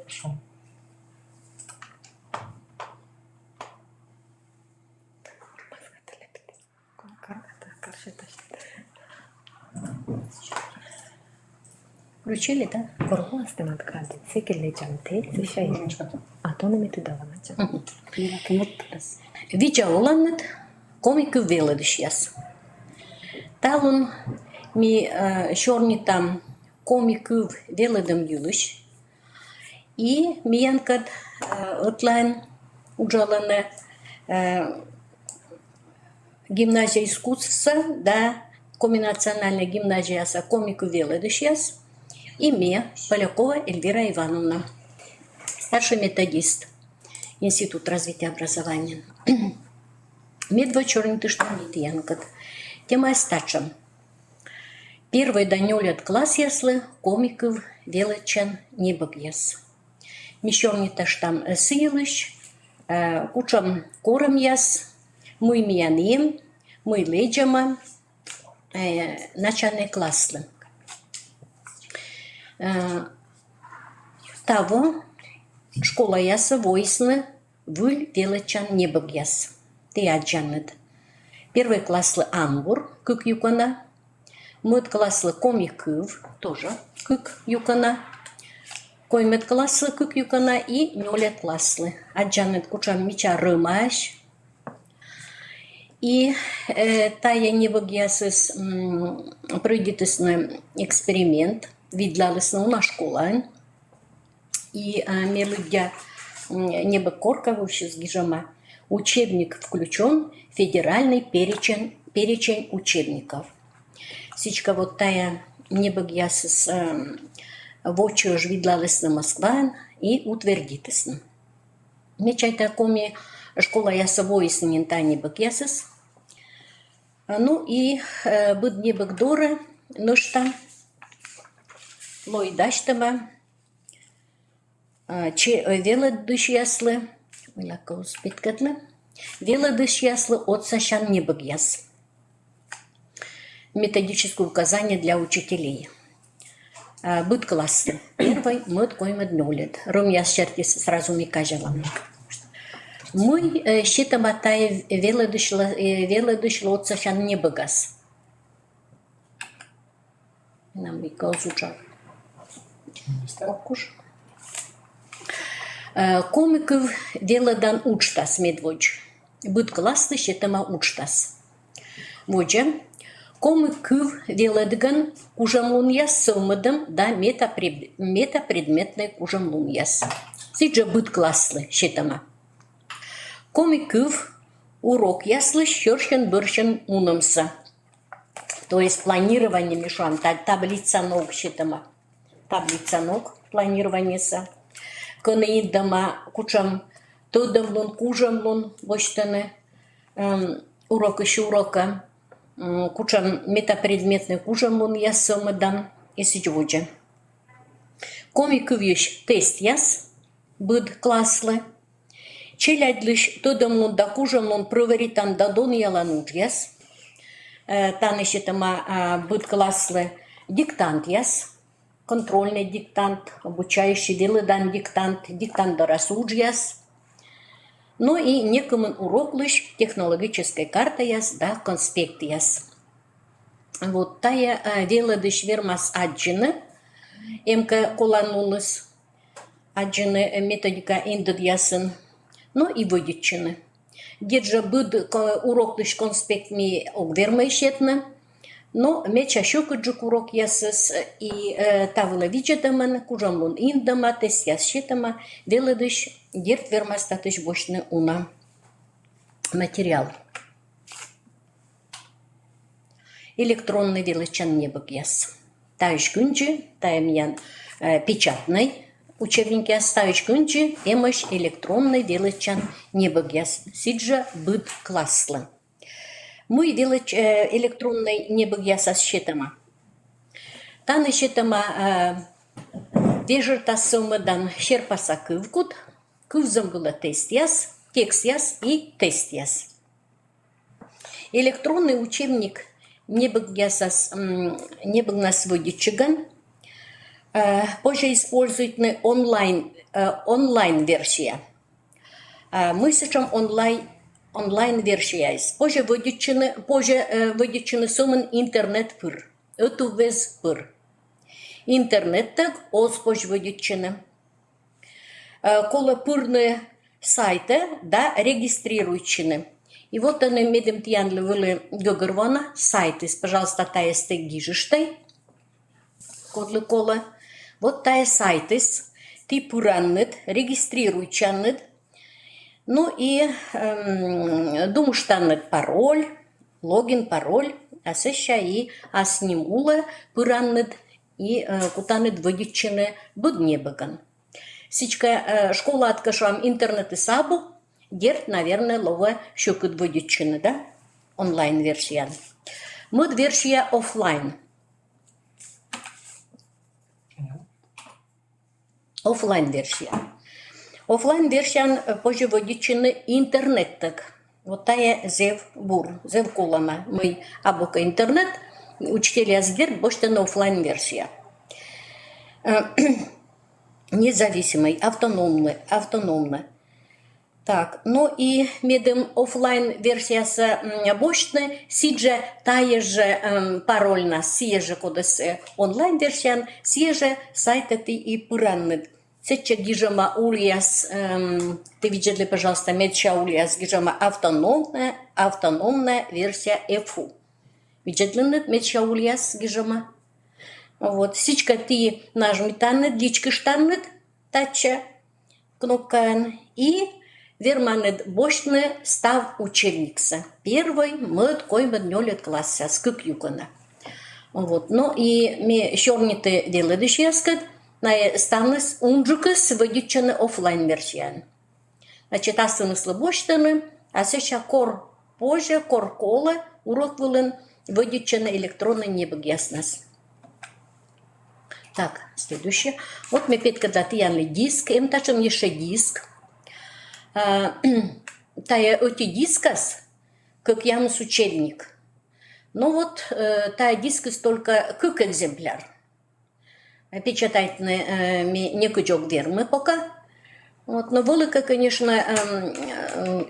Хорошо. Включили, да? Корваласты надграды. Секелле жанты. Сышай. Атономи тудаванача. Вича оланнет комикы веледишьяс. Талун ми шорнитам комикы веледем юлыш. И миянкад отлайн уджалане гимназия искусства, да, комбинациональная гимназия с комику веледишьяс. И мне, Полякова Эльвира Ивановна, старший методист, Институт развития образования. Медвочерный тыштамит янкат. Тема стачам. Первый данёлет класс яслы, комиков величан небогьяс. Мишорни таштам сыйлыш, кучам кором яс, мы миянем, мы леджама, начальный класслы. Того школа яса войсны выль величан небогьяс. Ты аджанет. Первый класслы амбур, кык юкана. Мыт класслы комикыв, тоже кык юкана. Коймет класслы кык юкана и нёлет класслы. Аджанет кучам мича рымаш. И тая небогьясыс пройдитысны эксперимент. Видлалысны на школа. И мелюдя небо корка вообще с гижама. Учебник включен, федеральный перечень учебников. Сичка вот тая небогьясыс вочу ж видлалысны Москва и утвердитысны. Мечай такоми школа яса войснен та небогьясыс. Ну и быд небогдора, ну что лойдаштама, че веледыш яслы, вилакаус питкатлы, веледыш яслы от сашан небогьяс. Методическое указание для учителей. Быт классы. Первый мыт коймет нолет. Ром я сразу сразу ми кажела. Мы считаем атая веледыш от сашан небогас. Нам и каузуча. Комиков веледан учтас медвоч. Быт классы считаем учтас. Воджа. Комиков веледган кужамлун яс сомадам да метапредметной кужамлун яс. Сиджа быт классы считаем. Комиков урок яслы щершен быршен унамса. То есть планирование мешан, таблица ног считаем. Таблица ног планирование са. Кынаидама кучам тодамлун кужамлун воштаны урок еще урока. Кучам метапредметный кужамлун ясомадан и сиджводжа. Комиков еш тест яс быд класслы. Челядлыш тодамлун да кужамлун проверитан дадон ялануж яс. Таны считаем быд класслы диктант яс. Контрольный диктант, обучающий веледан диктант, диктант дорасуж яс. Ну и некому урок лишь технологическая карта яс, да, конспект яс. Вот тая веледыш вермас аджины, эмка коланулыс, аджины методика индад ясын, ну и выведчины. Где-же быд урок лишь конспект ми огвермайшетны, но меча щукаджук урок ясыс и тавыла виджетаман, кужамлун индама, тес яс щитама, веледыш дерт вермастатыш бошны уна материал. Электронный величан небок яс. Таиш күнчи, таемьян печатный учебник яс, таиш күнчи, эмыш электронный величан небок яс. Сиджа быд класслы. Мы электронный небогьяса считама. Таны считама вежерта сомадан щерпаса кывкут, кывзом было тест яс, текст яс и тест яс. Электронный учебник небогьясас небогнас водичиган, Позже используется онлайн-версия. Мы сейчас онлайн-версия есть. Позже выдержаны сумен интернет-пыр. Это весь пыр. Интернет так оспоч выдержаны. Кола пырные сайты, да, регистрирующие. И вот они медем тянли были гогорвана сайты. Пожалуйста, тая стегижиштай. Кодлы кола. Вот тая сайты. Ты пураннет, регистрирующаннет. Ну и думаштаннет пароль, логин, пароль. А сеща и аснимула пураннет и кутаннет выдержаны буднебаган. Сичка школа откашам интернет и сабу, герт, наверное, лова щукут выдержаны, да? Онлайн-версия. Мод версия офлайн. Офлайн-версия. Офлайн-версия позже выдержаны интернет так. Вот тая зев кулама. Мы абука интернет, учителя асгерт, больше на офлайн-версия. Независимый, автономный. Так, ну и медем офлайн версия с бочной, сидже тая же парольна, сие же кодес онлайн версия, сие же сайт это и пураннет. Сече гижама ульяс, ты видели, пожалуйста, медча ульяс гижама автономная версия EFU. Видели медча ульяс гижама? Вот, сичка ты нажмитаннет, дички штаннет, тача, кнопкан, и верманет бочный став учебникса. Первый мод коймед нёлет класса, скык юкона. Вот, ну и ми щорните деледыш яскат, на станес унджукас выдючены офлайн версиян. Значит, астанес лабочтаны, а сеща кор позже, кор кола, урок вылен, выдючены электронный небогяснес. Так, следующее. Вот мы опять когда-то яли диск, им тачем еще диск. Тая эти дискас, как ямс учебник. Ну вот, тая дискас только как экземпляр. Печатать не кучок вермы пока. Вот, но велика, конечно,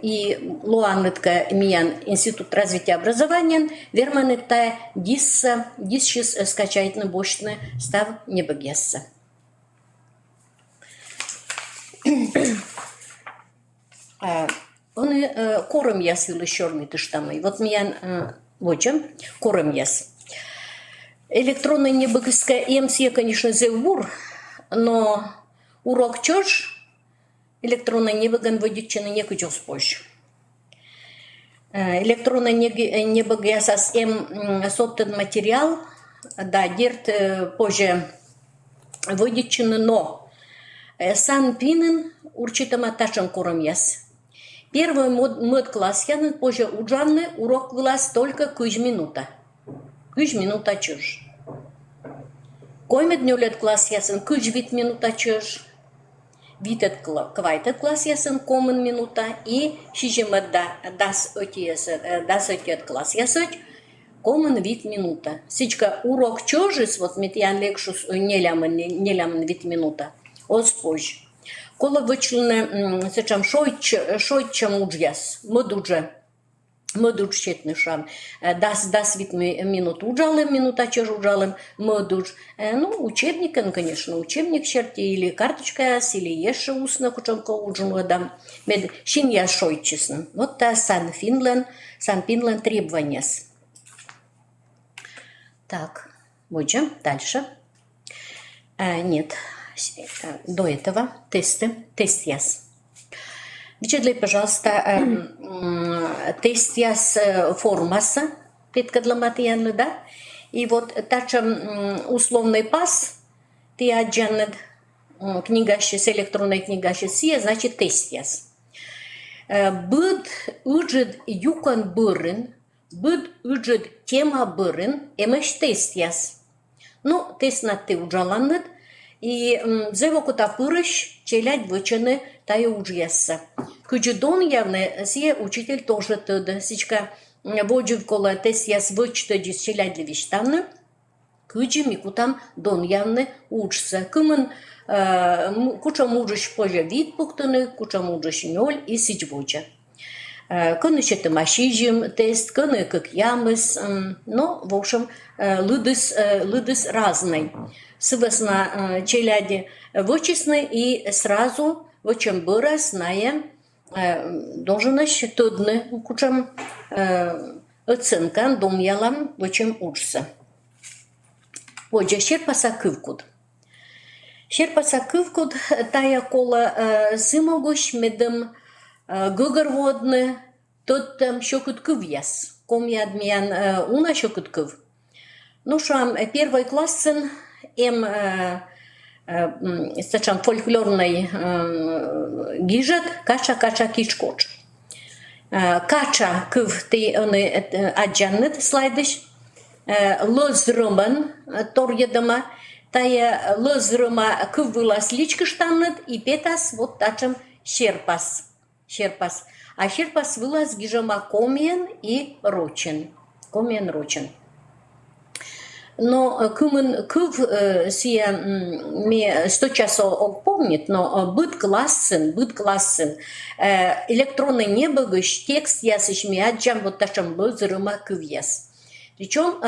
и Луаннетка Миян Институт развития образования, верманетта дисшис скачать на бочный став небогесса. Он кором ясил еще ты штамы. Вот Миян вочем кором яс. Электронная небогесская МСЕ, конечно, зевур, но урок чёж электронная небоган выдержаны не кучу позже. Электронная небогеса с соптен материал, да, дерт позже выдержаны, но сан пинен урчитама ташем кором яс. Первый мод класс ян позже уджанный урок влас только куж минута. Куж минута чёж. Коймед нёлет класс ясен куж вит минута чёж. Витет квайтет класс ясен комен минута и шижемет дас отиет класс ясет комен вит минута. Сичка урок чёжис вот метян лекшус нелямен вит минута. Оспож. Кола вычлене сечам шойчам уджяс модуже. Модуж четный шам. Дас вид минут уджалым, минута чеж уджалым, модуж. Ну, учебник, ну, конечно, учебник черти, или карточка, или еще устно, кучонка уджуну дам. Мед шин я шой честно. Вот та Сан Финлен требования. Так, будем дальше. Нет, до этого тест яс. Вычитай, пожалуйста, тест яс формаса, предкадламатиян, да? И вот тачем условный пас, ты аджанет книгащис, электронная книгащис, значит тест яс. Буд уджет юкан бырын, буд уджет тема бырын, эмеш тест яс. Ну, тест на ты уджаланет, и зевокута пырыш, челядь вычены, тая уджьяса. Куджидон явно, сие учитель тоже туда. Сичка воджив кола тест яс вычтоди челядь левиштаны. Кыджи микутам дон явны учса. Кымын куча мужыш позже вид пуктыны, куча мужыш ноль и сичвуча. Кыны щетымашижим тест, кыны как ямыс, но, в общем, лыдыс разный. Сывасна челяди вычисны и сразу в чем бырас ная должность тудны, кучам оценка дом ялам в чем учса. Вот же щерпаса кывкуд. Щерпаса кывкуд тая кола сымогуш медом гыгырводны, тот там щекут кывьяс. Комья адмиян уна щекут кыв. Ну шам первый классен стачам фольклорный гижет кача кичкоч. Кача кыв ты аджанет слайдыш. Лозрыман торьедама, тая лозрыма кывылас личкыштанет и петас вот тачем щерпас. А щерпас вылаз гижама комен и рочен. Но кымын кыв сия мне 100 часов помнит, но быт классен, электронный небогыш текст ясыш ми аджам вот тачем лозрыма кывьяс. Причем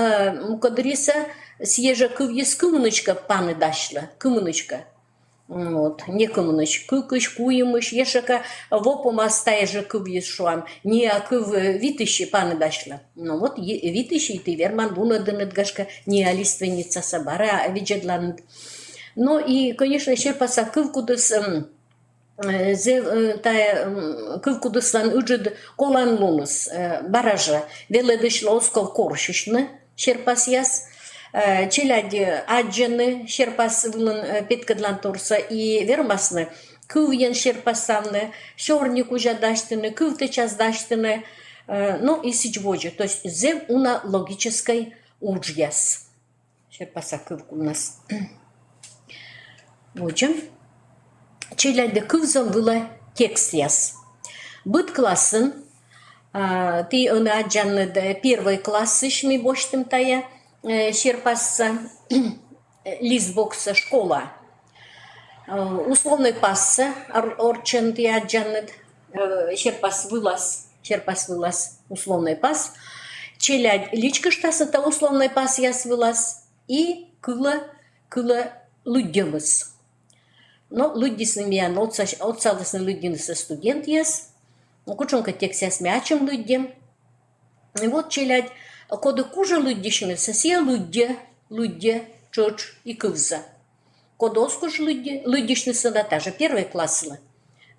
мукадриса съежа кывьяс кымынычка паны дашла, кымынычка. Вот, не кымыныч, кыкыш, куемыш, ешака вопома стаежа кывьяс шуам, не а кыв витыщи паны дашла. Ну вот, витыщи ты верман бунадынет гашка не алиственница сабара, а виджедланд. Ну и, конечно, щерпаса кывкудыс кывкудыслан үджед колан лунус, баража, веледыш лосков коршишны, щерпас яс, челяди аджаны, щерпас вылын петкадлан турса и вермасны, кывьен щерпасавны, шорник уже даштыны, кывты час даштыны, ну и сичводжи, то есть зев уна логической уджьяс. Щерпаса кывку у нас. Воджем. Челяди кывзам было текст яс. Быт классын, ты аджаны первый классы шми боштым тая, щерпасса, листбокса школа. Условный пасса, орчен ты аджаны, щерпас вылаз, условный пас. Челядь личка штас, это условный пас яс вылаз. И кыла луддемыс. Но люддисны миян, отсалысны люддинысы студент яс. Кучонка текст яс мячем люддем. И вот челядь, коды кужа люддишны, сосия людде, чоч и кывза. Коды оскуш люддишны сада даже первый класслы.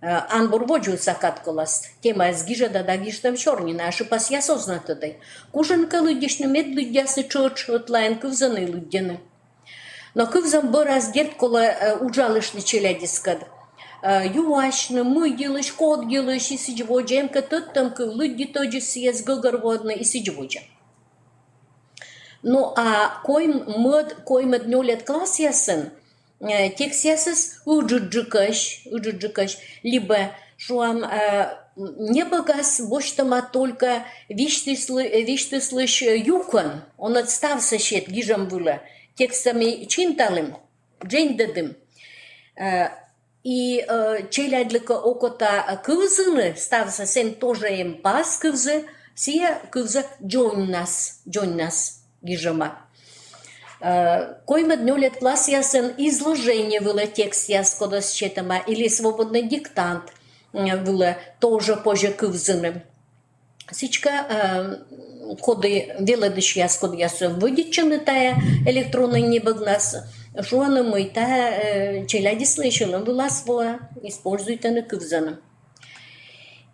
Анбур воджу сакат коласт. Тема сгижа да гиштам чорнина, аши пас яс ознатыдай. Кужанка люддишны мед люддясы чоч, отлайн кывзаны люддены. Но кывзам быраз дерт кола уджалышны челядискад. Юашны, мыгилыш, кодгилыш, и сиджводжа, эмка тыттам кыв людди тоджи съез гыгырводны и сиджводжа. Ну а коймед нёлет класс ясын, текст ясыс уджуджикаш, либо шуам не богас боштама только виштыслыш юкон, он отстався щет гижам выла. Текстами чинталым, джендедым. И челядлика окота кывзыны стався сен тоже им пас кывзы, сия кывзы джоннас гижама. Койма днёлет класс ясен изложение было текст яс кодас четама, или свободный диктант было тоже позже кывзыным. Сичка коды веледыш яс код яс выдичены тая электронный небогнас, жуаны мы тая челяди слышалым была своя, используйте на кывзаном.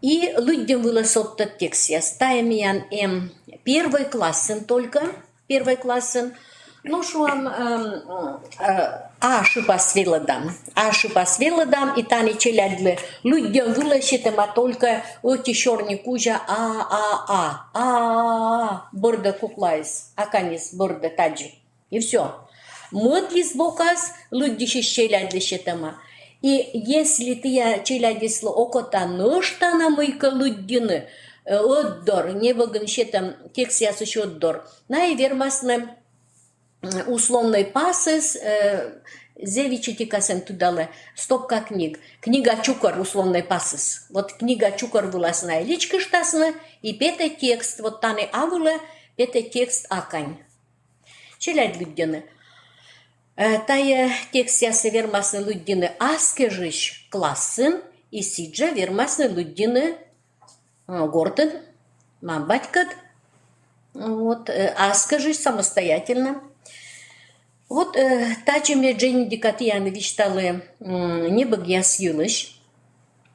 И людям было сотта текст яс, тая миян первый классен только, ну шуам ашипас веледам, и тани челядлы людям вылащитема только оти шорни кужа борда куклайс, аканис борда таджи. И все. Мытлис бокас людиши челядлы щитема. И если ты челядисло окота ныштана мыйка люддины, отдор, не боган щитем текст яс еще отдор, на и вермасным условный пасыс, Зевичи тудалы, стопка книг. Книга Чукар, условный пасыс. Вот книга Чукар вылазная личка штасна, и пятый текст, вот таны авулы, пятый текст акань. Челядь люддины. Тая текст ясы вермасны люддины аскежищ классын, и сиджа вермасны люддины гордын, мамбатькат. Вот, аскежищ самостоятельно. Вот тачи мне Дженни Дикатьяны вичталы небо гяс юлыш.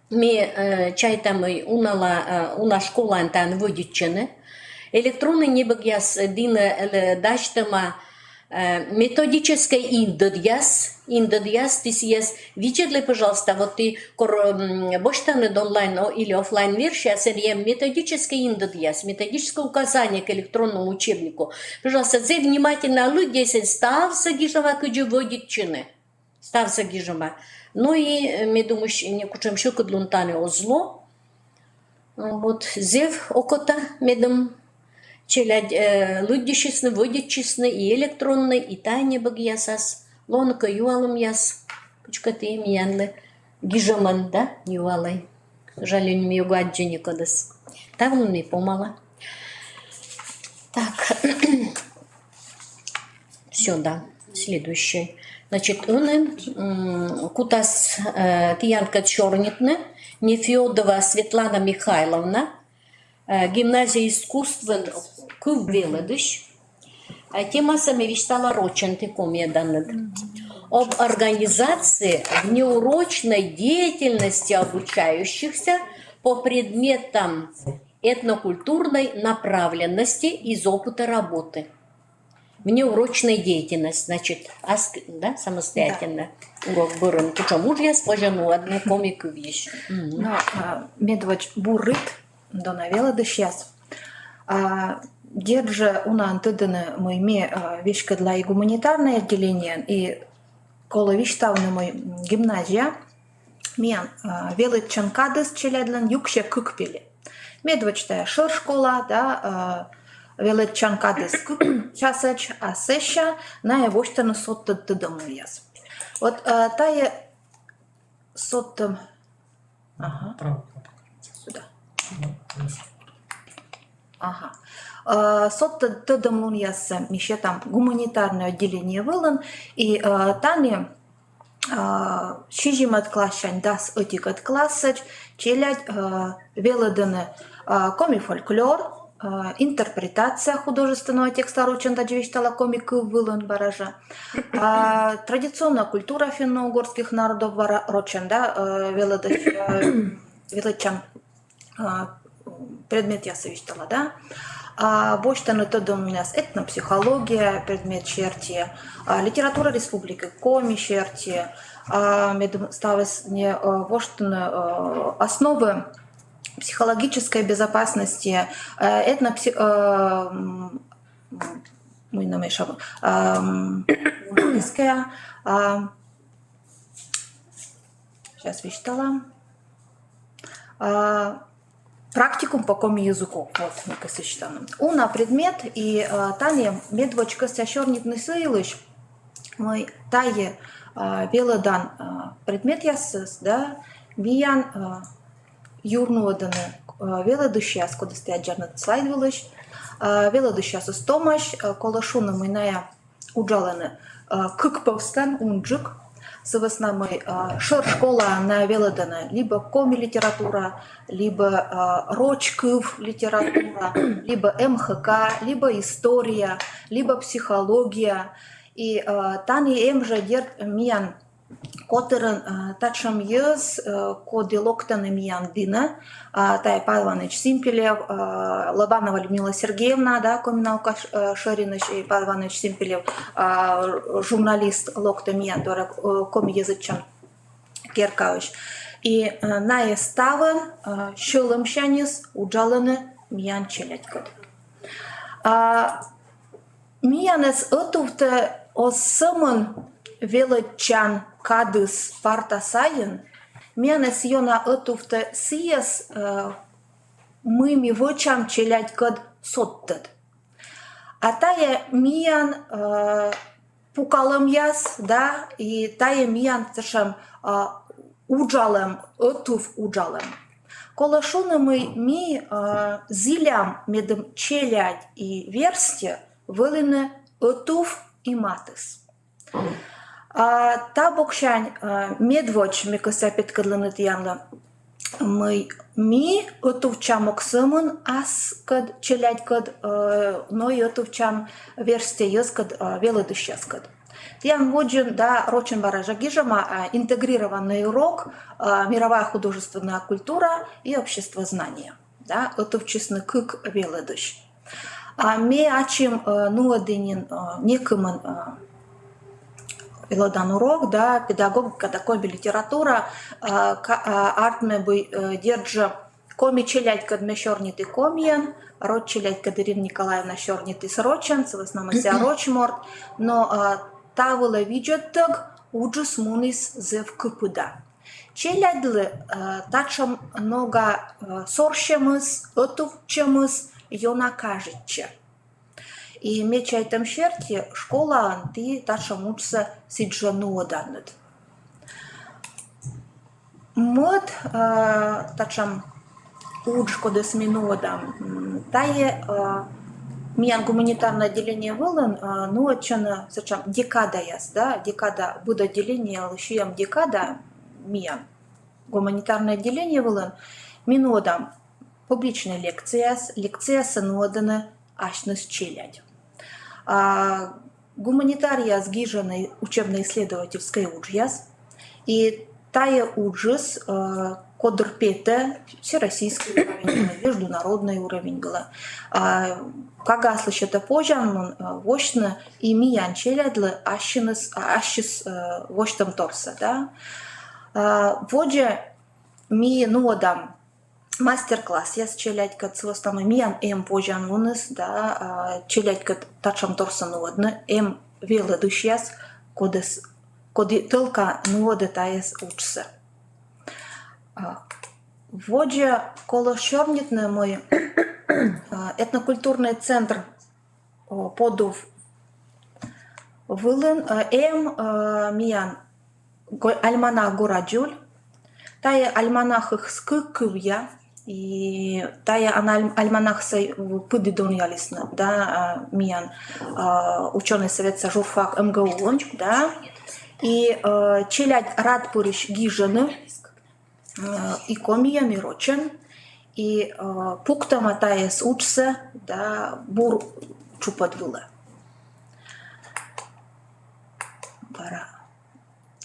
Ми чайтамы уна школа антан водиччены. Электронный небо гяс дина даштама методической индодьяс, ты съест. Видели, пожалуйста, вот ты боштаны онлайн или офлайн версия, методической индодьяс, методическое указание к электронному учебнику. Пожалуйста, здесь внимательно люди стався гижама кыджи водиччины. Стався гижама. Ну и, я думаю, не кучем еще кадлунтане озло. Вот, зев окота медом. Челядь люддишисны, водичисны, и электронны, и тайне багьясас, лонка юалым яс, кучкаты им янлы, гижаман, да, юалай. К сожалению, мне гаджи никодас. Так, ну, не помала. Так, все, да, следующий. Значит, кутас Киянка Чорнитна, Нефедова Светлана Михайловна, гимназия искусств Кувеледыш. Тема сами вещала роченты комеданет. Об организации внеурочной деятельности обучающихся по предметам этнокультурной направленности из опыта работы. Внеурочная деятельность, значит, да, самостоятельно. Урок бұрын. Почему же я спожену одну комику вещь? Медвач бурыт, донавела дышьяс. Держа уна антыдыны мы вещка для и гуманитарное отделение, и коло виштавны мой гимназия, мен велит чанкадыс челядлен юкше кыкпели. Медвачтая шыр школа, да, велит чанкадыс часач, а сеща на евоштаны сотты тыдымуяс. Вот тая соттым... Ага. Сюда. Ага. Сотты тыдымуяс еще там гуманитарное отделение вылын, и тани шижимат классчань дас этикат классач, челядь веледыны коми-фольклор, интерпретация художественного текста рученда джевиштала комик вылын баража, традиционная культура финно-угорских народов роченда веледчан предмет я совещала, да. Боштаны тодом у нас этнопсихология, предмет черти, литература республики, коми черти, ставились не боштаны основы психологической безопасности, сейчас вычитала, практикум по коми языку, вот, некосочетанным. Уна предмет, и тане медвочка сящорнитный сылыш, мой тае белодан предмет ясыс, да, миян юрнуоданы велодышьяс, куда стоят жарнат слайдвылыш, велодышьяс истомаш, колошуна мыная уджаланы кыкповстан унджик, совоснамы шер школа на велодана либо коми-литература, либо рочков литература, либо МХК, либо история, либо психология. И тани эмже дерт миян которым тачам ез коделоктаны миян дина, тай Павел Иванович Симпелев, Лобанова Людмила Сергеевна, да, коминаука Шериныч и Павел Иванович Симпелев, журналист локта миян, дора коми язычан Керкавич. И на ставы щелымшанис уджаланы миян челядькот. Миянес отувте осымын велычан кадыс партасайын, миянес йона отувте сиес мыми вычам челядькот соттет. А тая миян пукалым яс, да, и тая миян ташам уджалым, отув уджалым. Коли шунами ми зілям медом челядь і версті вилине отув і матис. Та бокшань медвоч мікося підкадлинит янла ми отувчам оксимын ас кад челядь кад но и отувчам версті єс кад веледыш єс кад. Тян воджин да рочен баража гижама интегрированный урок мировая художественная культура и обществознание. Да, это в честно как веледыш. Ме ачим нуадынин некымын велодан урок, да, педагогика, такой литература, артме бы держа коми челядь кад мешорнитый комьян, род челядь кад Ирина Николаевна шорнитый срочен, в основном ся рочморт, но тавыла виджеттаг уджус мунис зев кыпыда. Челядлы тачам много сорщемыз, отувчемыз, йона кажетче. И мечайтам шерти школа анти тачам учса сиджану оданнет. Мод тачам удж кодес минодам тае миян гуманитарное отделение вылын, ну, отчана, зачем, декада яс, да, декада, будет отделение, лишием декада, миян, гуманитарное отделение вылын, минодам, публичная лекция санодана, ашныс челядь. Гуманитария сгиженной учебно-исследовательской уджьяс, и тая уджис, кодр-пете, всероссийский уровень, международный уровень была. Кага слышите пожан, вошна и миян челядлы ашис воштам торса, да. Водже ми нодам мастер-класс, я с челядь кад свостам миян пожан лунес, да, челядь кад тачам торса нодна, веледыш яс, коди только нода таес учса. Водже коло шорнитне мой этнокультурный центр подув вылын миян альманах Гураджуль, тая альманах их скыкывья, и тая альманах сай пыдидон ялисна, да, миян ученый совет журфак МГУ, да, и челядь радпурищ гижаны, и комия мирочен, и пуктама таес учса, да, бур чупадвыла.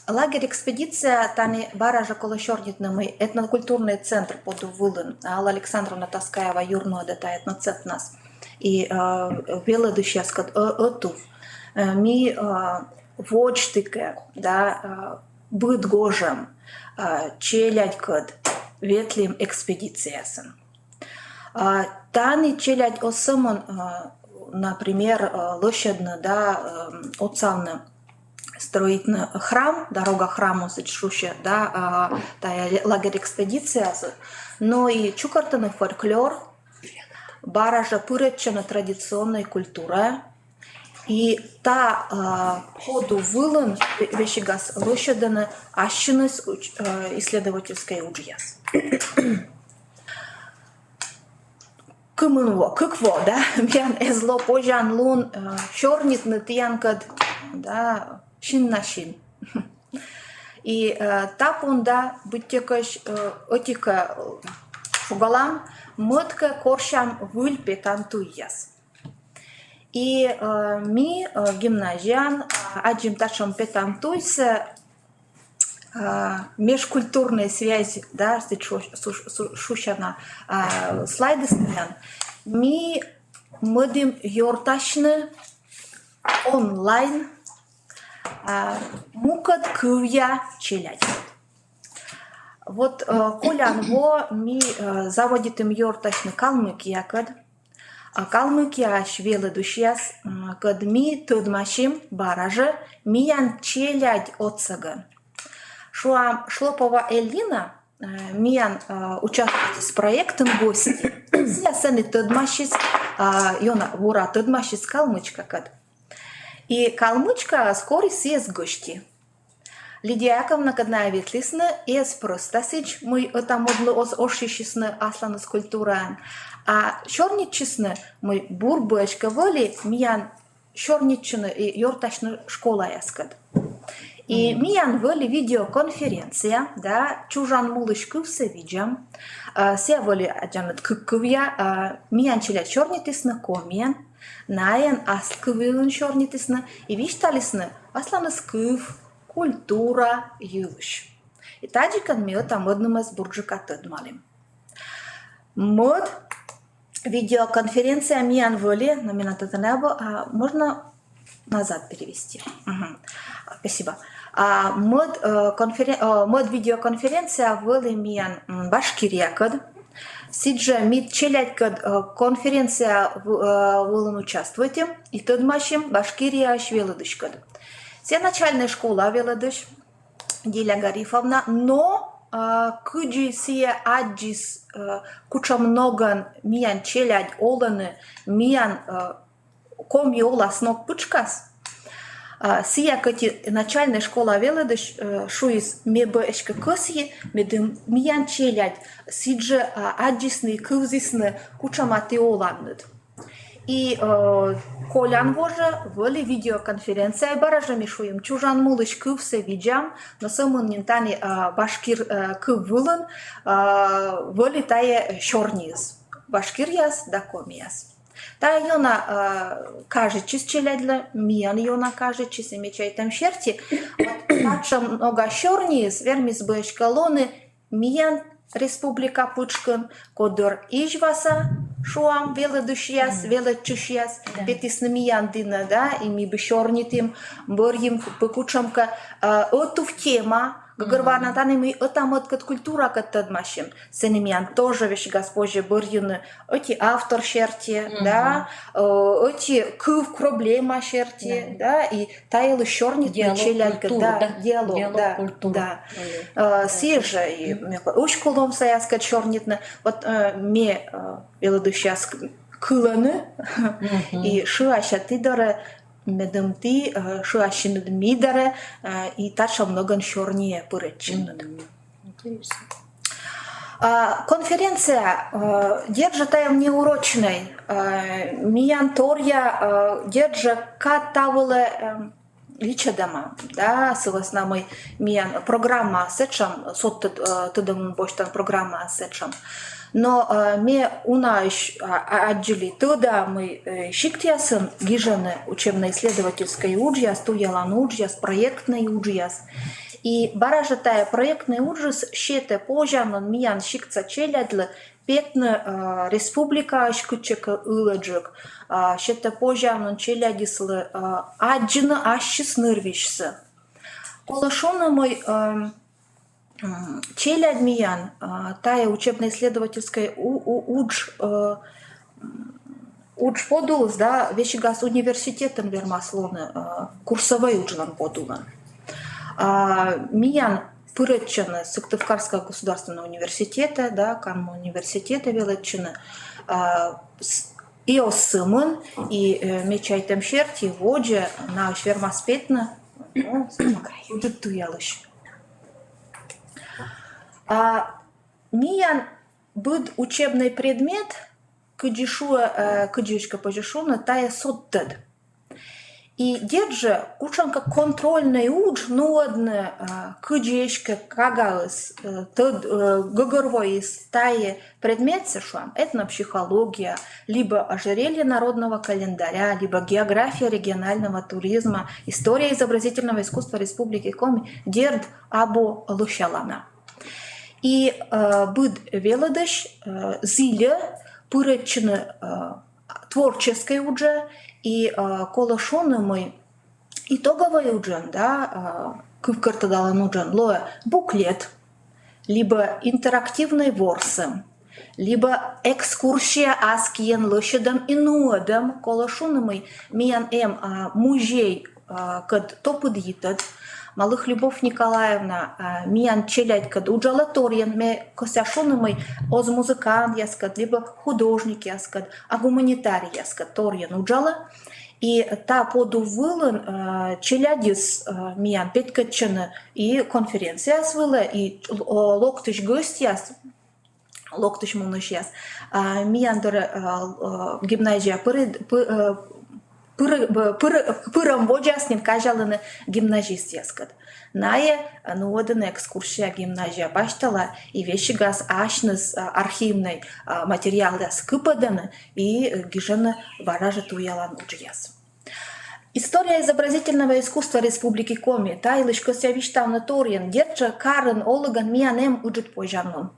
Лагерь экспедиция тани баража колошорнитный этнокультурный центр под Вылын. Алла Александровна Таскаева юрно да этноцеп нас. И веледыщас кад отув. Ми вочтыке, да, быт гожем, челядь кад ветлим экспедициясын. Тани челядь осымын, например, лощадно, да, отцавны строить храм, дорога храму сочущая, да, лагерь экспедиция, но и чукартаны фольклор, баража пыречена традиционной культура, и та ходу вылын вещигас лощаданы ащиныс исследовательской уджияс. Кымынво, кыкво, да, мен эзло пожан лун шорнитны тиянкад, да, шин на шин. И тапунда быттекаш отика шугалам мытка коршам выльпе тантуяс. И ми гимназиан аджим ташам петантуйся межкультурные связи, да, шушана слайды стоян. Ми мыдим йорташны онлайн мукат кывья челядь. Вот колянво ми заводитым йорташны калмыкия кад. Калмыкия швелы душьяс кад ми тудмашим баража миян челядь отсаган. Шуам шлопова Элина миян участвовать с проектом гости. Все сами тыдмашис, йона вура тыдмашис калмычка кад. И калмычка скоро съест гости. Лидия Яковлевна, когда ветлисна, ес просто сич, мы это модло ошищисна аслана скульптура, а черничисна мы бурбочка воли миян черничина и йорташна школа яскад. И миян воли видеоконференция, да, чужан мулышку все видим, все воли аджанат кукувья, миян челя чернитисна комиян, наян аскывилын чернитисна, и вишталисна аслана скыв, культура юлыш. И таджикан мы это модным из бурджика тыдмалим. Мод видеоконференция миян воли, номинат это небо, можно назад перевести. Спасибо. Мод видеоконференция воли миян Башкирия кад. Сиджа мид челять кад конференция волен участвуйте. И тыдмашим Башкирия швеладыш кад. Все начальная школа веладыш, Диля Гарифовна, но куджи сия аджис куча многан миян челять оланы, миян коми ола сног пучкас. Сия кати начальная школа веладыш шуис мебе эшка косье, медым миян челять, сиджа аджисны кывзисны куча мати оланныд. И колян вожа вели видеоконференция баражами шуем чужан мулыш кывсе видям, но самын нинтани башкир кыввылын вели тае шорниз. Башкир яс да комияс. Та йона каже чис челядла, миян йона каже чис имечай там шерти. Пача много шорниз, вермис бэш колоны, миян Республика Пучкан, кодор ижваса, шуам веле душьяс, веле чушьяс, петис на миян дина, да, и ми бешорнитим, борьим пекучамка, отув тема, Гагарвана танами отамот кат культура кат тадмашим. Сенемиян тоже вещи госпожи борьюны, оти автор шерти, да, оти кыв проблема шерти, да, и тайл шорнит челядка, да, диалог, да. Сижа и ушкулом саяска шорнитна, вот ме велодущас кыланы и шуаша тидора медымти шуашинуд мидары и таша многон шорнее пырычинуд. Конференция держит таем неурочной. Миян торья держит катавле личадама, да, согласно миян программа сечам, сот тудам боштан программа сечам. Но мы унаиш отжили туда мы шиктясом гижаны учебно-исследовательской уджьяс, туялан уджьяс, проектной уджьяс. И баражатая проектный уджьяс щете пожанон миян шикца челядлы петна республика шкучека ыладжик. Щете пожанон челядислы аджина ашшис нырвишсы. Колошона мой челядь миян, тая учебно-исследовательская удж подулась, да, вещигас университетом вермаслоны, курсовой уджлан подулан. Миян пырычаны Сыктывкарского государственного университета, да, Канму университета величины, и осымын, и мечайтем шерти, воджа, на швермаспетна, будет туялыш. Миян быд учебный предмет, кыджишка пожишуна, тая соттед. И держа учанка контрольный удж, ну одна кыджишка кагалыс, тед гогорвой тая предмет сешуам, этнопсихология, либо ожерелье народного календаря, либо география регионального туризма, история изобразительного искусства Республики Коми, дерд або лущалана. И быд велодыш зиле пырычны творческой уже и колошоны мы итоговый уджен, да, кывкартадалан уджен, лоя буклет, либо интерактивный ворсом, либо экскурсия аскиен лошадом и нуадом, колошоны мы миян музей, кад топыдитад, Малых Любовь Николаевна, миян челядь кад уджала торьян, ме косяшуны мы оз музыкант яскад, либо художник яскад, а гуманитарий яскад торьян уджала. И та поду вылын челядис миян петкачаны и конференция свыла, и локтыш гость яс, локтыш муныш яс, мияндыр гимназия пырам воджаснин кажалыны гимназист яскад. Ная нуодын экскурсия гимназия баштала и вещи газ ашныс архивный материал яс кыпаданы и гижаны ваража туялан уджияс. История изобразительного искусства Республики Коми, та илышкося виштавны торьян, держа карын олыган миянем уджит пойжаннон.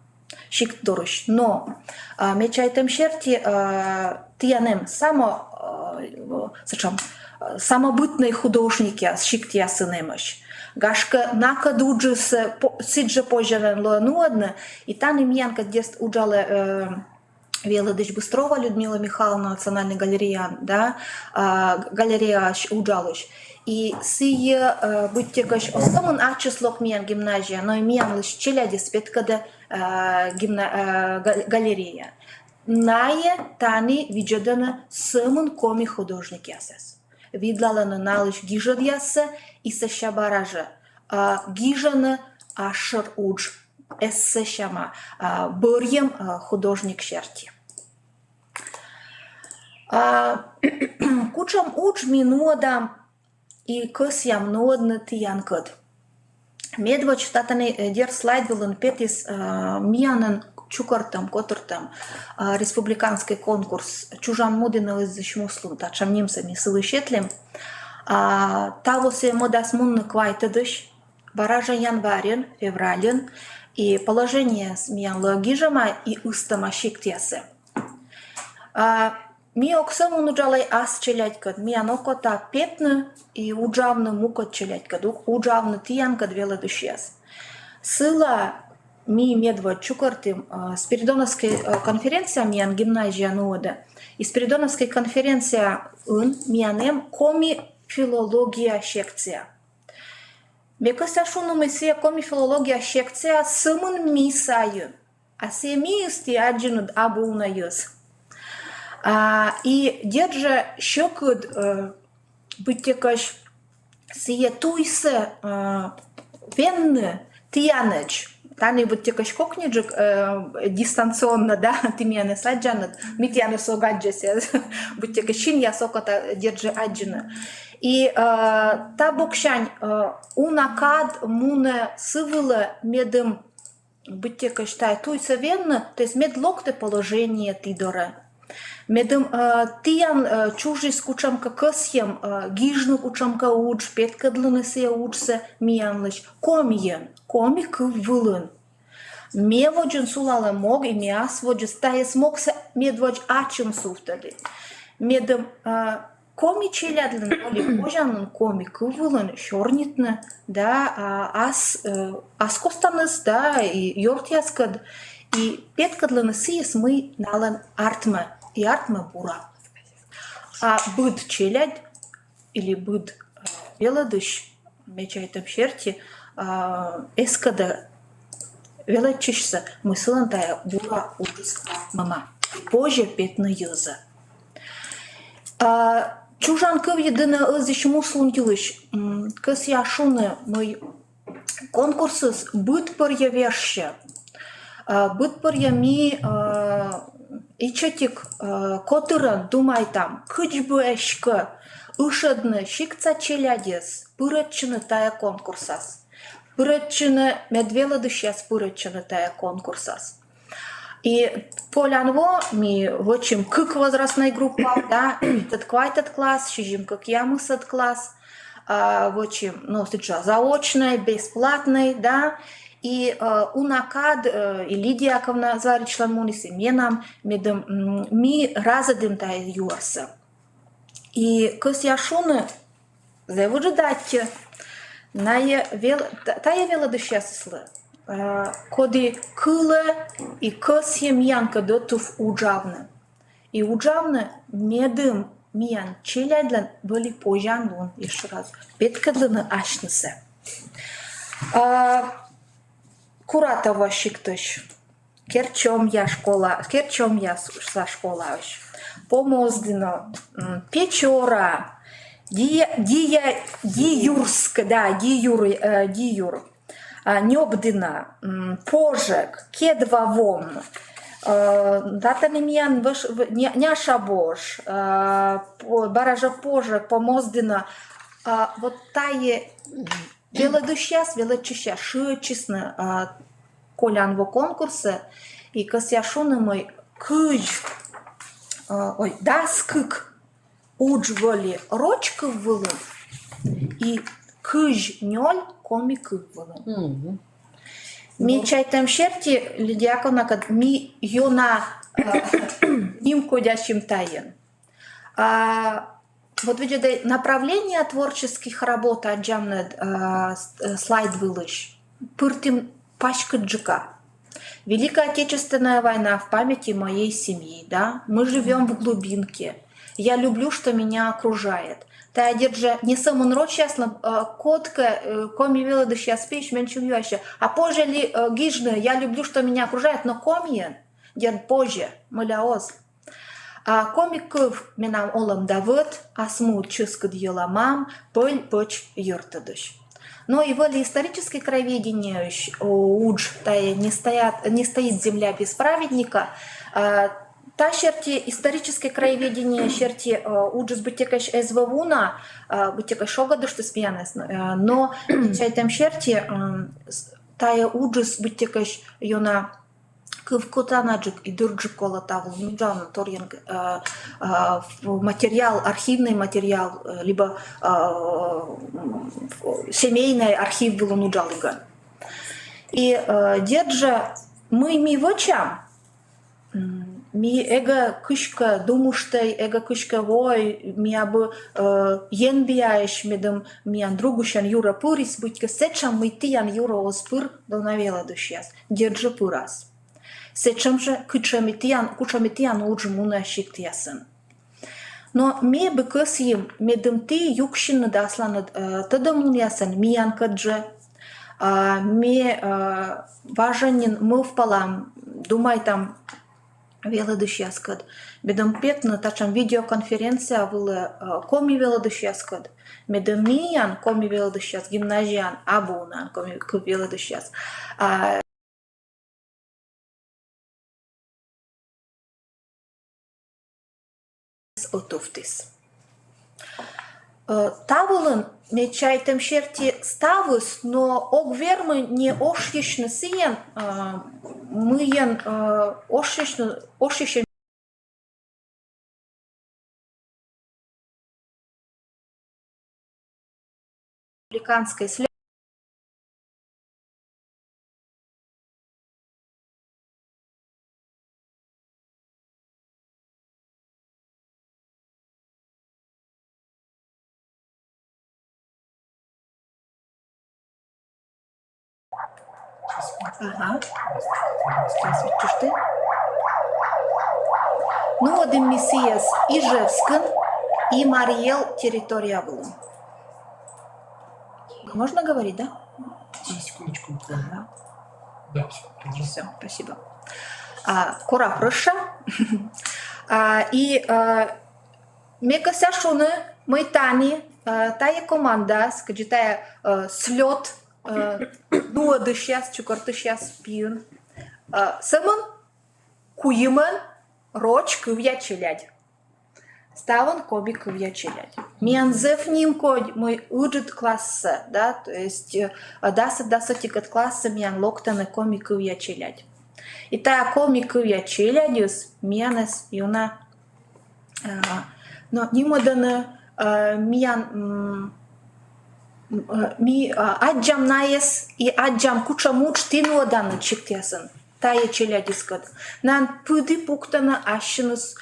Шик дорож. Но мечайтем шерти тиянем самобытный художник яс, шик тиясынемыш. Гашка нака дуджис сиджа пойжанен луануадны, и таны миянка дест уджала Велодыч Быстрова Людмила Михайловна, Национальная галерея, да, галерея уджалыш. И сие будьте-каш основан числок миян гимназия, но и миян лишь челядис петкада галерея. Нае тани виджадана сымын коми художник ясас. Видлалана налыш гижад яса и саща баража. Гижана ашыр удж. Эссе шама бырьем художник шерти. Кучам удж минуадам и кысям нодны тиянкад. Медвач татаны дер слайдвилын петис миянын чукартам, котыртам республиканский конкурс чужан модины изышмуслун, тачам немцами сылышетлем. Тавосе модас мунны квайтадыш, баража январен, феврален, и положение с миян логижама и устама шиктясы. Ми оксаму нуджалай ас челядькад, миян окота петны и уджавны мукот челядькад, уджавны тиянкад вела душес. Сыла ми медва чукартым Спиридоновской конференция миян гимназия нуода. И Спиридоновской конференция миянем коми филология секция. Мекося шунумы се коми филология секция сымын ми сайын, а се ми исти аджинуд абуна юс. И держа щекуд бытекаш сие туйсе венны тияныч, тани бытекаш кокниджик дистанционно, да, ты меня не саджанат, митяны согаджесе, бытекаш чин я сокота держа аджина. И та бокшань унакад муне сывыла медым бытека считает туйса венна, то есть мед локте положение тидора. Медым тиян чужий скучамка косьем, гижну кучамка удж, петкадлыны сия уджсе миянлыш, комиен, комик вылын. Ме воджен сулала мог и миас воджес, та ес могса медводж ачым суфтали. Медым коми челядлын, оли пожанын комик вылын, шорнитны, да, ас костаныс, да, и йортяскад, и петкадлыны сиес мы налан артма. И артма бура. А быд челядь или быд веладыш, мечайтам шерти, эскада велачишься, мыслантая бура ужаска мама. Позже петна юза. Чужан кыв едина ызыш муслун юлыш, кыс яшуны мой конкурсыз быд пырья верще. Быд пырья ми ичетик котырын думайтам, кычбы эшкі, ышыдны шикца челядес, пырытчыны тая конкурсас. Пырытчыны медвеладышес пырытчыны тая конкурсас. И полянво ми вочим кык возрастной группа, да, этот класс, шижим как ямыс от класс, вочим, ну, сейчас заочный, бесплатный, да, и унакад и Лидия Яковна Заричлан Мунис и менам медом ми разадым тай юарса. И кос яшуны завыжидать тая вела дышясыслы. Коди кылы и кос емьянка дотув уджавны. И уджавны медым миян челядлан были пожанлун еще раз. Петкадланы ашнысы. Куратова шиктыш. Керчом я са школа. Помоздино. Печора. Диюрск, да, диюр. Нёбдина. Пожек. Кедвавом. Датанемьян няшабош. Баража пожек. Помоздино. Вот тае веледущас, велечища, шичесно колянво конкурсы, и косяшуны мой скык уджвали рочка вылы, и кыж нёль комик вылы. Ми чайтам шерти лидякона, kad ми юна ним кодящим таен. Вот видите, направление творческих работ аджамнед слайд вылыш. Пыртим пачка джика. Великая Отечественная война в памяти моей семьи, да? Мы живем в глубинке. Я люблю, что меня окружает. Та держа не самон рочасно котка коми вела до сейчас печь менчующая. А позже ли гижны, я люблю, что меня окружает, но комьен дед позже маляоз. Комиков менам олам давыт, асмут чыскад еламам, пыль пыч юртадыш. Но и в исторической краеведении удж не стоит земля без праведника. Та черти историческое краеведение черти уджс бытекаш эзвавуна, бытекаш шогада что спьянес, но чайтам черти тая уджс бытекаш юна Кывкутанаджик и дурджикола тавл нуджан торьянг материал, архивный материал, либо семейный архив был нуджалыган. И держа мы ми вочам, ми эго кышка думуштай, эго кышка вой, ми абы енбияеш медом миян другушан юра пырис, быть кесечам мы тиян юра оспыр донавела душяс, держа пырас. Сечем же кучамитиян уджмуна шиктиясын. Но ме бекасим медем ти юкшин даслан тадамун ясын миян кадже, ме важанин мы впалам, думай там велодышяскад. Медем петна тачам видеоконференция была коми велодышяскад. Медем миян коми велодышяс гимназиян абунан коми велодышяс. Отуфтис. Таволын мечайтем шерти ставус, но огвермы не ошьешны сиен, мыен ошьешны республиканской след. Ага. Здравствуйте, что? Ну, один мессиас Ижевскин и Мариел территория была. Можно говорить, да? Секундочку. Ага. Да. Все, спасибо. Кора прыша. И мекася шуны мы тани, тая команда, скажи, тая слет, ну, да сейчас, чукарты сейчас пьют. Самон куемен роч кывья челядь. Ставан коби кывья челядь. Мианзев ним код мой уджит класса, да, то есть даса тикат класса миан локтана коми кывья челядь. И та коми кывья челядюс мианес юна, но не модана миан ми аджам наес и аджам кучамуч тинуадан чиктясын. Тая челядискад. Нан пыди пуктана ашинус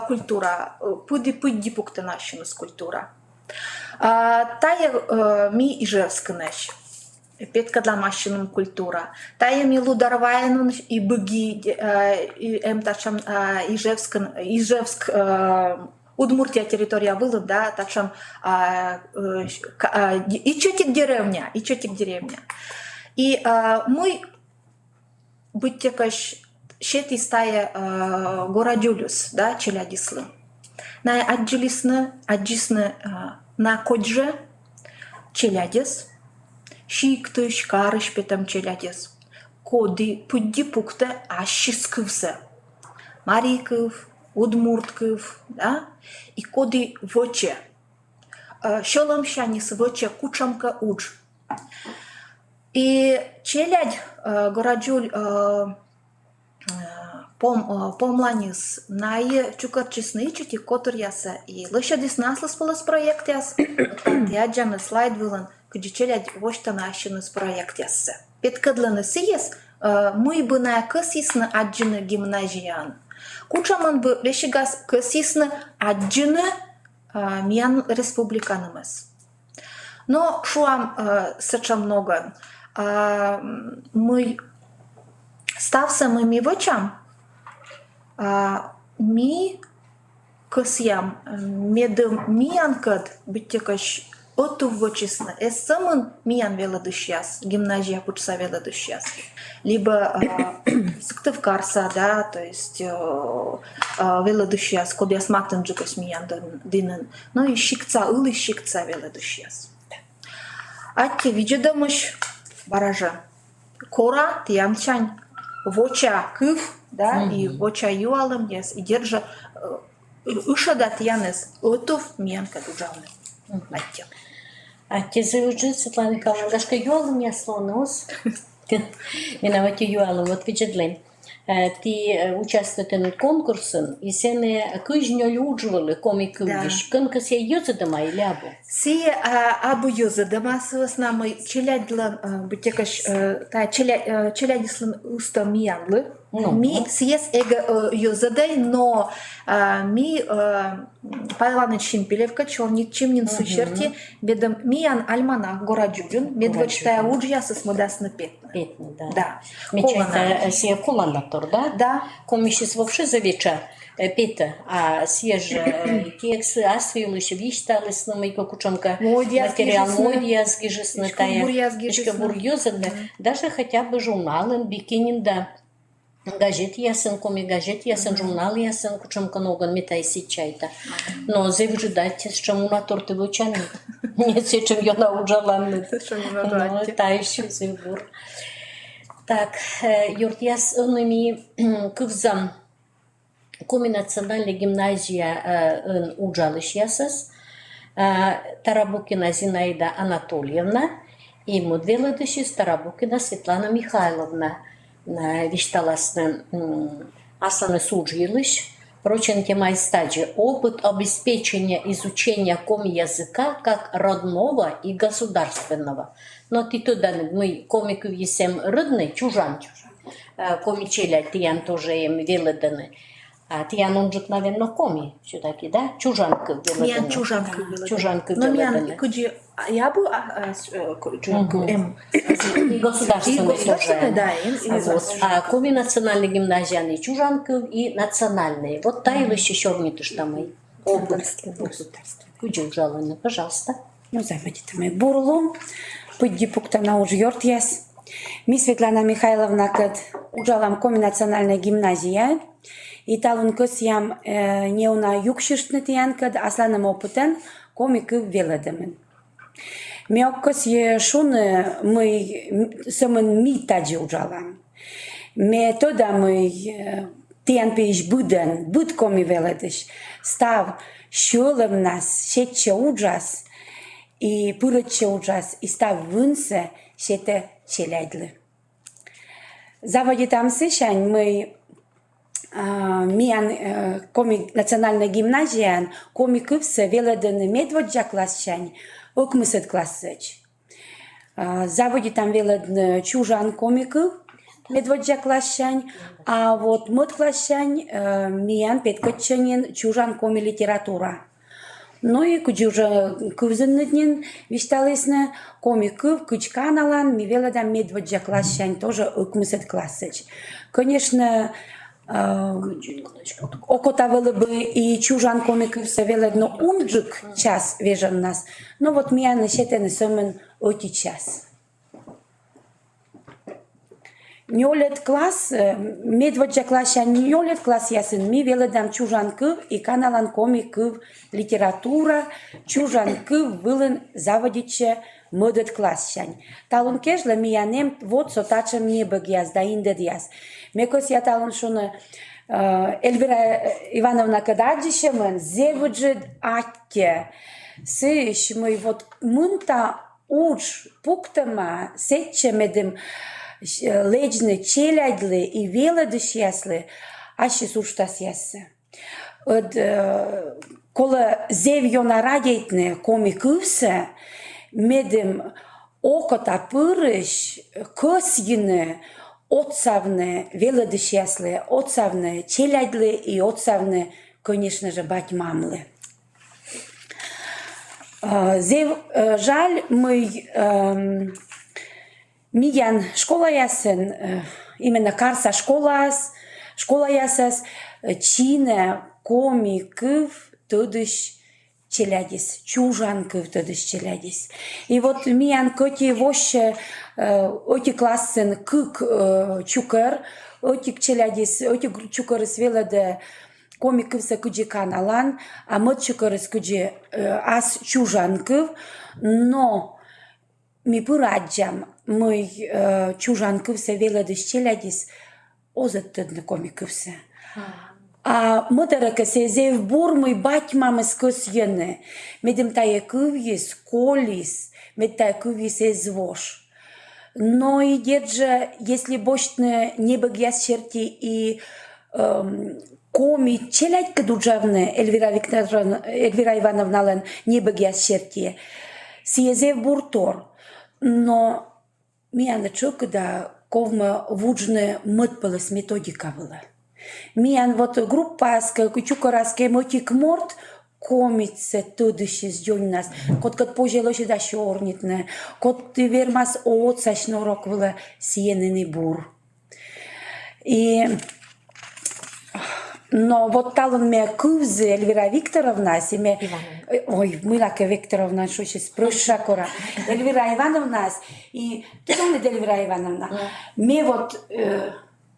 культура. Пыди пуктана ашинус культура. Тая ми ижевсканеш. Петка для машинум культура. Тая ми лударвайнун и быги и тачам ижевск Удмуртия территория была, да, так что Ичетик деревня. И мы быть також шети стая городюлюс, да, челядислы. На аджисны на кодже челядис, шиктыш, карыш петам челядис. Коди пудди пукта ашискывся. Мариков, удмуртков, да, и коди воче. Шолом шанис воче кучамка удж. И челядь городюль помланис на чукарчисны чути которяса и лошадис наслас полос проектяс. Тяджаны слайд вылан, куди челядь воштанащинус проектяса. Петкадланы сиес мы бы на косисна аджины гимназиян. Кучаман бы лешигас косисна аджины миян республиканымыз. Но шуам сыча много. Мы стався ми вочам, ми косям медом миянкад битекаш оту вочисна. Эсамын миян веладышяс, гимназия пучса веладышяс. Либо сыктывкарса, да, то есть веладышяс, куда смактан джукас миян динен. Но и щикца, илы щикца веладышяс. Атти виджедамыш баража. Кора тиянчань воча кыв, да, и воча юалым ес, и держа ышада тиянес отов миянка дуджавны. Атти. Атти заюджи, Светлана Михайловна, дашка юалым яслонос. Виноваты юалым, вот виджедлен. Ти участвуете на конкурсен, и се не кыжнё люджвали коми кывдиш. Кынка се юзадама или абу? Се абу юзадама с нами челядьлан, бутекаш, та челядислан уста миянлы. Ми съес эго юзадай, но ми Павел Шимпелевка, чим не сущерти, бедам миян альманах городюдюн, медвочтая уджья с модасна петна. Петна, да. Мечета се куланатор, да? Да. Комишис вовше завеча пета, а сježe кексы, асвилыш, вишталыс, но майко кучамка материал модия сгижесна тая, эшкабур юзадна, даже хотя бы журнален бикинин да. Газет ясен, коми газет ясен, журнал ясен, кучамка ноган метай сичайта. Но завждать, с чему на торты вучани. Не с чем я научалам. Но та еще завур. Так, юрт яс онами кывзам коми национальная гимназия уджалыш ясас, Тарабукина Зинаида Анатольевна и мудвеладыши Тарабукина Светлана Михайловна. Вишталасны асаны суджилыш, прочен темай стадии опыт обеспечения изучения коми языка как родного и государственного. Но ты туда мы комику есем родный, чужан. Коми челя тиян тоже им веледаны. А тиян он жик, наверное, коми, все-таки, да? Чужанка веледаны. Миян чужанка веледаны. Чужанка веледаны. Но веледаны. миян куди я бы чужанку М. И государственный тоже. Да, А коми национальный гимназиальный чужанков и национальный. Вот та или еще не то что мы. Государственный. Куди ужаланы, пожалуйста. Ну, заводите мы бурлу. Пыдди пуктана уж йорт яс. Ми Светлана Михайловна кад ужалам коми национальная гимназия. И талун кос ям не уна юкшиштны тиян кад асланым опытен коми кыв веледемен. Меоккос е шуны мы самын ми таджи ужалам. Ме тода мы тиян пейш буден, буд коми веледеш. Став шулым нас, шетче уджас, и пырыче уджас, и став вынсе, шете челядлы. Заводи там сышань мы миян коми национальная гимназия, коми кывсы веледены медводжа классчань, окмысет классыч. Заводи там веледены чужан комиков, медводжа классчань, а вот мод классчань миян петкотчанин чужан коми литература. Ну и куди уже кывзыннытнин вишталысны комиков, кычканалан, ми веледам медводжа классчань тоже окмысет классыч. Конечно, Окота бы и чужан комиков веледно унджик час вежен нас, но вот меня нащетен съмен оти час. Ньолет класс, медводжа класса ньолет класс ясен, ми веледам чужан кыв и каналан комиков литература, чужан кыв вылын заводиче модет классчань. Талун кежла миянем вот сотачем не богяс, да индед яс. Мекос я талун шуна Эльвира Ивановна Кададжишемен, зеводжет атте, сыш мы вот мунта уч пуктама сетче медем леджны челядлы и веледыш яслы, аши суштас ясы. Кола зевьона радейтне комикывсе, медем окота пырыш, косьйны, отцавны, веледыш яслы, отцавны, челядлы и отцавны, конечно же, бать мамлы. Зев, жаль, мы миян школа ясен, именно карса школа ясас, чине, комикыв, тудыш челядис, чужанкыв тудыш челядис. И вот миян коти воще, оти классен кык чукар, оти челядис, оти чукарыс веледе комикывса куджи каналан, а мот чукарыс куджи ас чужанкыв, но ми пыраджам, мы чужанкывса веледыш челядис, озат тыдны комикывса. А мătărăcă se zev burmui bать мамы скос йene. Медем тае кывьис, колис, мед тае кывьис звош. Но и держа, если бочне не богяс черти и коми челядь кадуджавне Эльвира Ивановна лен не богяс черти. Се зев буртор. Но мия начук да ковма вуджне мătпăлăс методика вăлă. Миян вот группа кучукараске мотик морт комице тудыши сдёнь нас, кот пожелоши да шорнитне, кот вермас отсаш норок вла сиенный бур. И но вот талон ме кувзе Эльвира Викторовна, семе, ой, Милака Викторовна, что сейчас проша кора, Эльвира Ивановна, и ты знаешь, Эльвира Ивановна, ме вот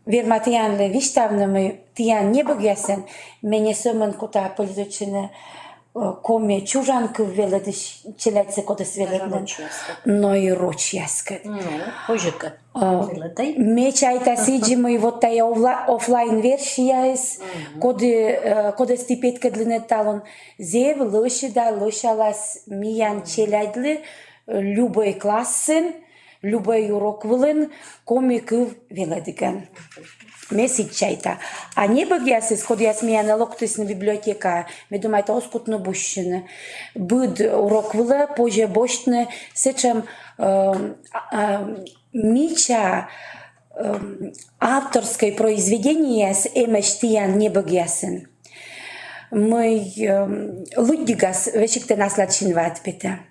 Верма тиян виштавнами тиян не богясен, мене съмен кота политичне коме чужанка веледиш челяце кода свеледнен, но и роч яскат. Пожика. Ме чайта сиджимо и вот тая офлайн версия is, кода стипетка длине талон зев лошада лошалас миян челядли любой классен, любой урок вылын, комикыв веледиган. Месяц чайта. А не богясы, сходу я смеяна локтыс на библиотека, me думаю, это оскутно бущина. Буд урок вылы, позже бощны, сечем мича авторское произведение с эмештиян не богясын. Мы луддигас вешикте наследшин ватпите.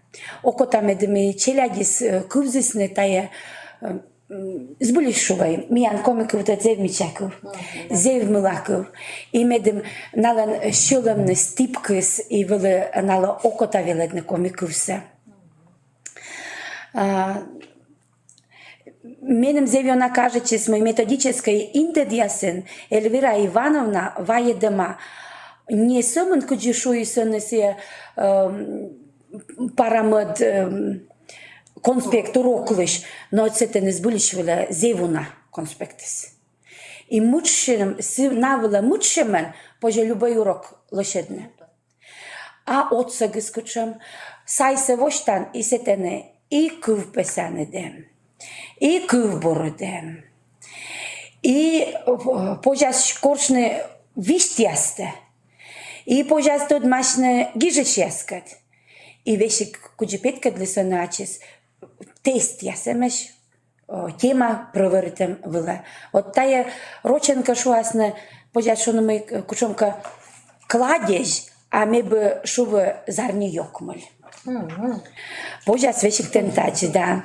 Окота медми челядис кувзисне тая збулишувай. Миян комиков да зев мичаков, зев милаков. И медем налан шулемне стипкис и виле нала окота веледне комиковсе. Менем зевьона кажется, с моей методической индедиасен Эльвира Ивановна ваедема не съмен куджишу и сънесе парамед конспект уроклыш, но это не сбылишвила зевуна конспектис. И мучшем, навыла мучшемен, позже любой урок лошадне. А отца гискучем, сайсе воштан и сетене и кыв песанедем, и кыв бородем, и позже коршне виштясте, и позже тут машне гижеческат. И вещи, куджипетка для соначис, тест ясемеш, тема проверитем вила. Вот тая роченка шуасне, позже шуно мы кучомка кладеж, а мы бы шувы зарни йокмаль. Позже свечик тентачи, да.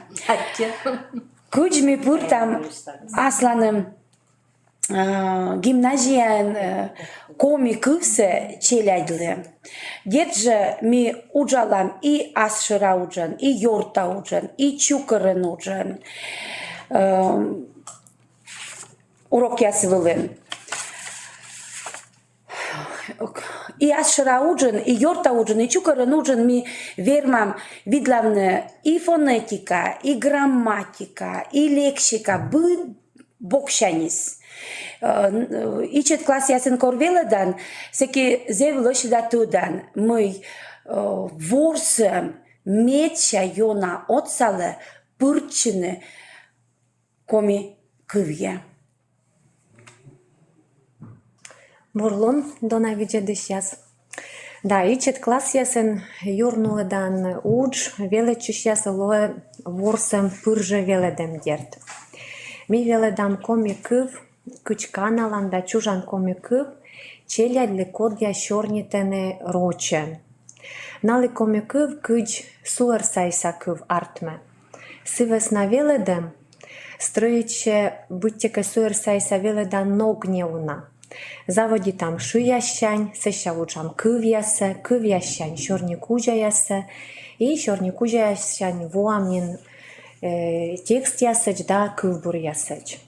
Куджми пур там асланым гимназиян коми кывсе челядлы. Держи ми уджалам и асшира уджан, и йорта уджан, и чукырын уджан. Урок ясывылын. И асшира уджан, и йорта уджан, и чукырын уджан ми вермам видлавны и фонетика, и грамматика, и лексика, бы бокшанис. Ичет класс ясен корвеледан, секи зевлош да тудан, мы ворсем меча йона отсале пырчины коми кывья. Бурлон дона виджедыш яс. Да, ичет класс ясен юрнуледан удж, велечиш яс лое ворсем пырже веледем дерт. Ми веледам коми кыв, кычканалан да чужан коми кыв, челядли кодя щорнитене роче. Нали коми кыв кыч суер сайса кыв артме. Сывес на веледем, строиче быттеке суер сайса веледан ногнеуна. Заводи там шиящань, сеща учам кывьясе, кывьящань щорни кужаясе, и щорни кужаящань вуамнин текст ясеч да кывбур ясеч.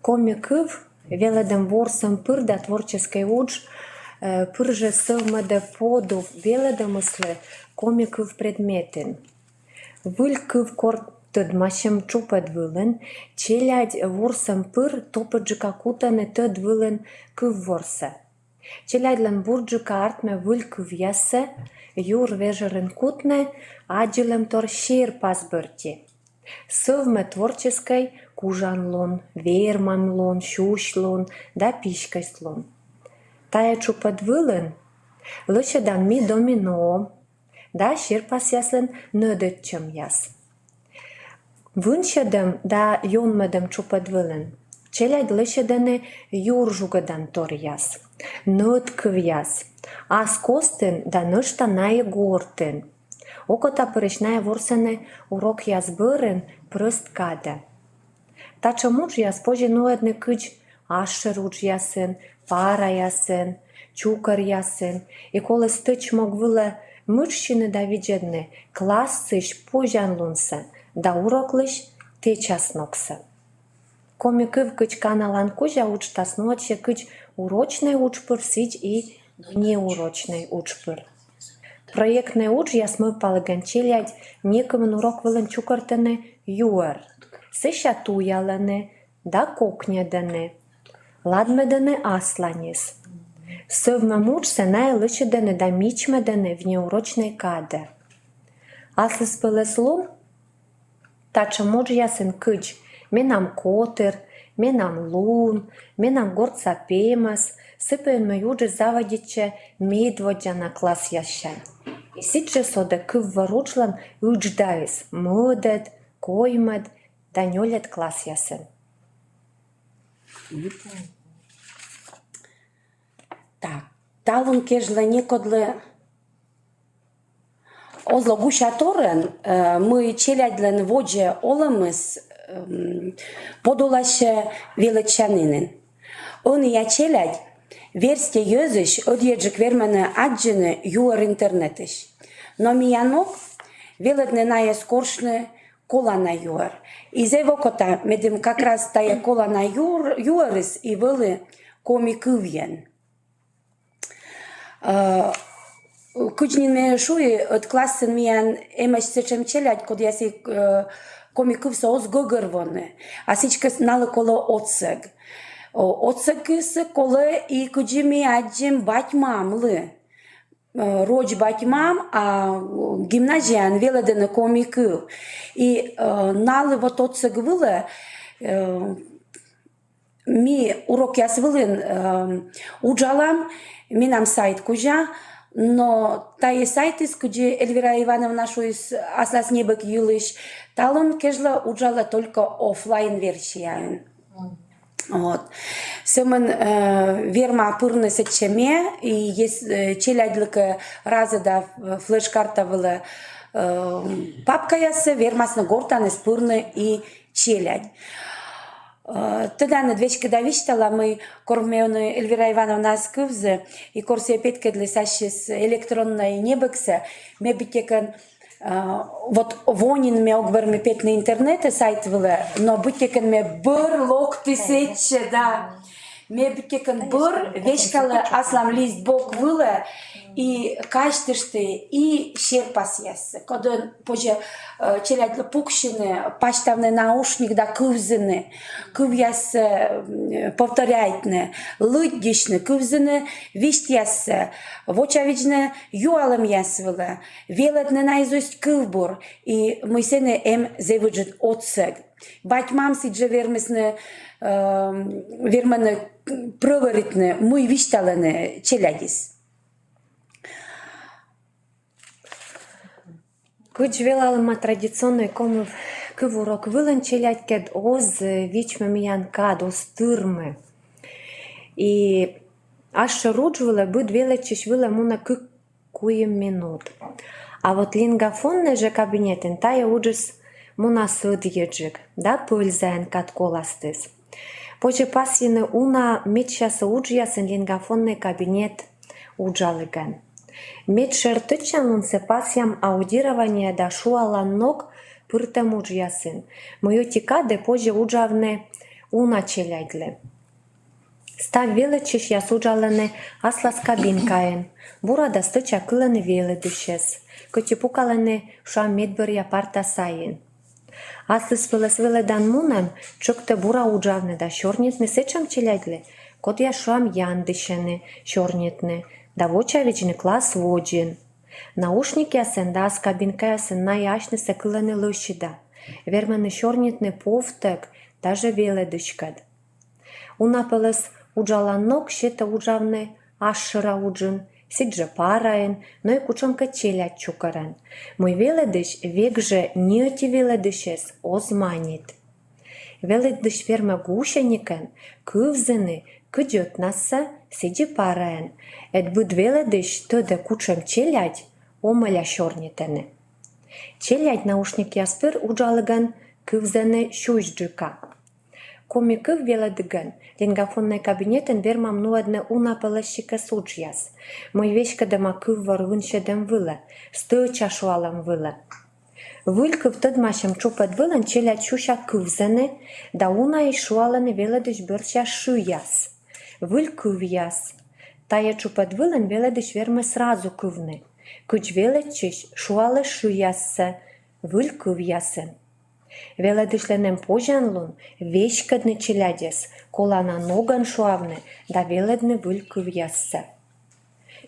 Коми кыв веледем ворсем пыр да творческой удж пырже сылмеде поду веледе мысле коми кыв предметен. Выль кыв тădмащем чупăt вылын, челядь ворсем пыр топăджыка кутăне тăд вылын кыв ворсе. Челядьлен бурджыка артме выль кыв яссе, юр вежерын кутне, аджилем тор щер пасбырти. Сывме творческой кужан лон, верман лон, щущ лон, да пишкость лон. Тая чупăt вылын, лăчăдан ми домино, да щер пас яслен нăдăтчем яс. Vânședem da ionmedem čupădvălen. Celea dlăședene jurjugădan torias. Năt câvias. As kosten da nășta nae gorten. Okota părășnae vorsene urok jas băren prăst cade. Tača muč jas pože noedne câci ašer uč jasen, para jasen, čukar jasen. Ekole stăci mogvile mârșine da vijedne klasiš pojan lunse. Да уроклыш те часнокса. Коми кыв кыч каналан кужа учтас ноче кыч урочный учпыр сич и неурочный учпыр. Проектный уч ясмы палыган челядь некымын урок вылын чукартыны юар. Сыша туялыны, да кокнядыны, ладмедыны асланис. Сывмы муч сенай лычыдыны да мичмедыны в неурочной каде. Аслыс пылыс лун Тача муж ясен кыч, менам котыр, менам лун, менам горца пемас, сыпен ме юджи заводиче медводя на класс ящань. И ситже сода кыв варучлан үдждайс, мыдет, коймет, да нёлет класс ясен. Так, талун кежле некодле Озлогушаторен мы челядлен воджа оламыс подолаше величанинен. Он я челядь версте ёзыш одьеджик вермене аджины юар интернетыш. Но миянок веледне ная скоршне кола на юар. И зевокота медем как раз тая кола на юарис и вылы комикывьен. Кучнин шуи от классен миян эмеш сечем челядь, код яси комиков со озгогърване. А всичка знала коло отсег. Отсег се коле и куджи ми аджем бать мамлы. Роч бать мам, а гимназиян веледе на комиков. И налы вот отсег выле ми урок яс вылын уджалам, минам сайт кужа, но тае сайтис, куджи Эльвира Ивановна шуис аслас небек юлыш, талон кежла уджала только офлайн версия. Вот. Сымын верма пырны сечеме, и есть челядлыка раза да флеш-карта была папка ясы, вермасна гортан из пырны и челядь. Тогда на двечка давиштала мы кормеоны Эльвира Ивановна Аскывзы и корсия петка для сащис электронной небекса, мебитекан вот вонин ме огварме пет на интернете сайт выле, но бутекан ме быр лок тысяча, да. Ме бутекан быр, вешкала аслам лист бок выле, и каштышты, и щерпас ясы. Когда позже челядла пукшины, паштавный наушник да кывзыны, кыв ясы повторяйтны, лыддишны, кывзыны вишт ясы, вочавичны юалым ясвылы, велетны наизусть кывбур, и мы сены зевыджит отсэг. Батьмам сиджа вермесны, верманы проворитны, мы вишталаны челядис. Кыч велалыма традиционный комыв кывурок вылын челять кед оз вичме миян кад оз тырмы. И аш руч вылы быд велечиш вылы муна куем минут. А вот лингафонный же кабинетен тая уджис муна сыд еджик, да пыльзаен кад коластыс. Позже пасины уна мечаса уджиясын лингафонный кабинет уджалыган. Медшертычан лунсе пасям аудирование да шуаланнок пыртем уджясын. Мою тикаде позже уджавне уна челядле. Став велечиш яс уджалене аслас кабинкаен. Burada стыча кылыны веле дышес. Кычы пукалене ша медберья парта сайын. Аслыс веле дан мунам чокте бура уджавне да шорнетне сечам челядле. Код я шам ян дышене шорнетне. Да вочавичный класс воджин. Наушники ясен да с кабинка ясен на яшны секыланы лыщида. Верманы шорнетны повтек, даже веле дышкад. Унапелес уджаланнок щета уджавны ашшыра уджин, сидже параен, но и кучонка челять чукарен. Мой веле дыш векже неоти веле дышес озманит. Веле дыш верма гущеникен, кывзыны, кыдет наса, сиди параен. Эт буд веле дыш тоде кучем челять, омаля шорнитене. Челять наушники яспыр уджалыган кывзыны шуйджика. Коми кыв веле дыган, лингафонный кабинетен вермам нуадне унапелещика суджяс. Мой вешка дема кыв варвыншедем выле, стыча шуалам выле. Выль кыв тыдмашем чупет вылен челять шуша кывзыны, да уна и шуаланы веле дыш бърча шуяс. Выль кыв яс. Тая чупет вылен веле дыш верме сразу кывны. Кыч веле чиш шуалы шуяссе, выль кыв ясен. Веле дышленем пожанлун, вешкадны челядес, колана ноган шуавны, да веледны выль кыв яссе.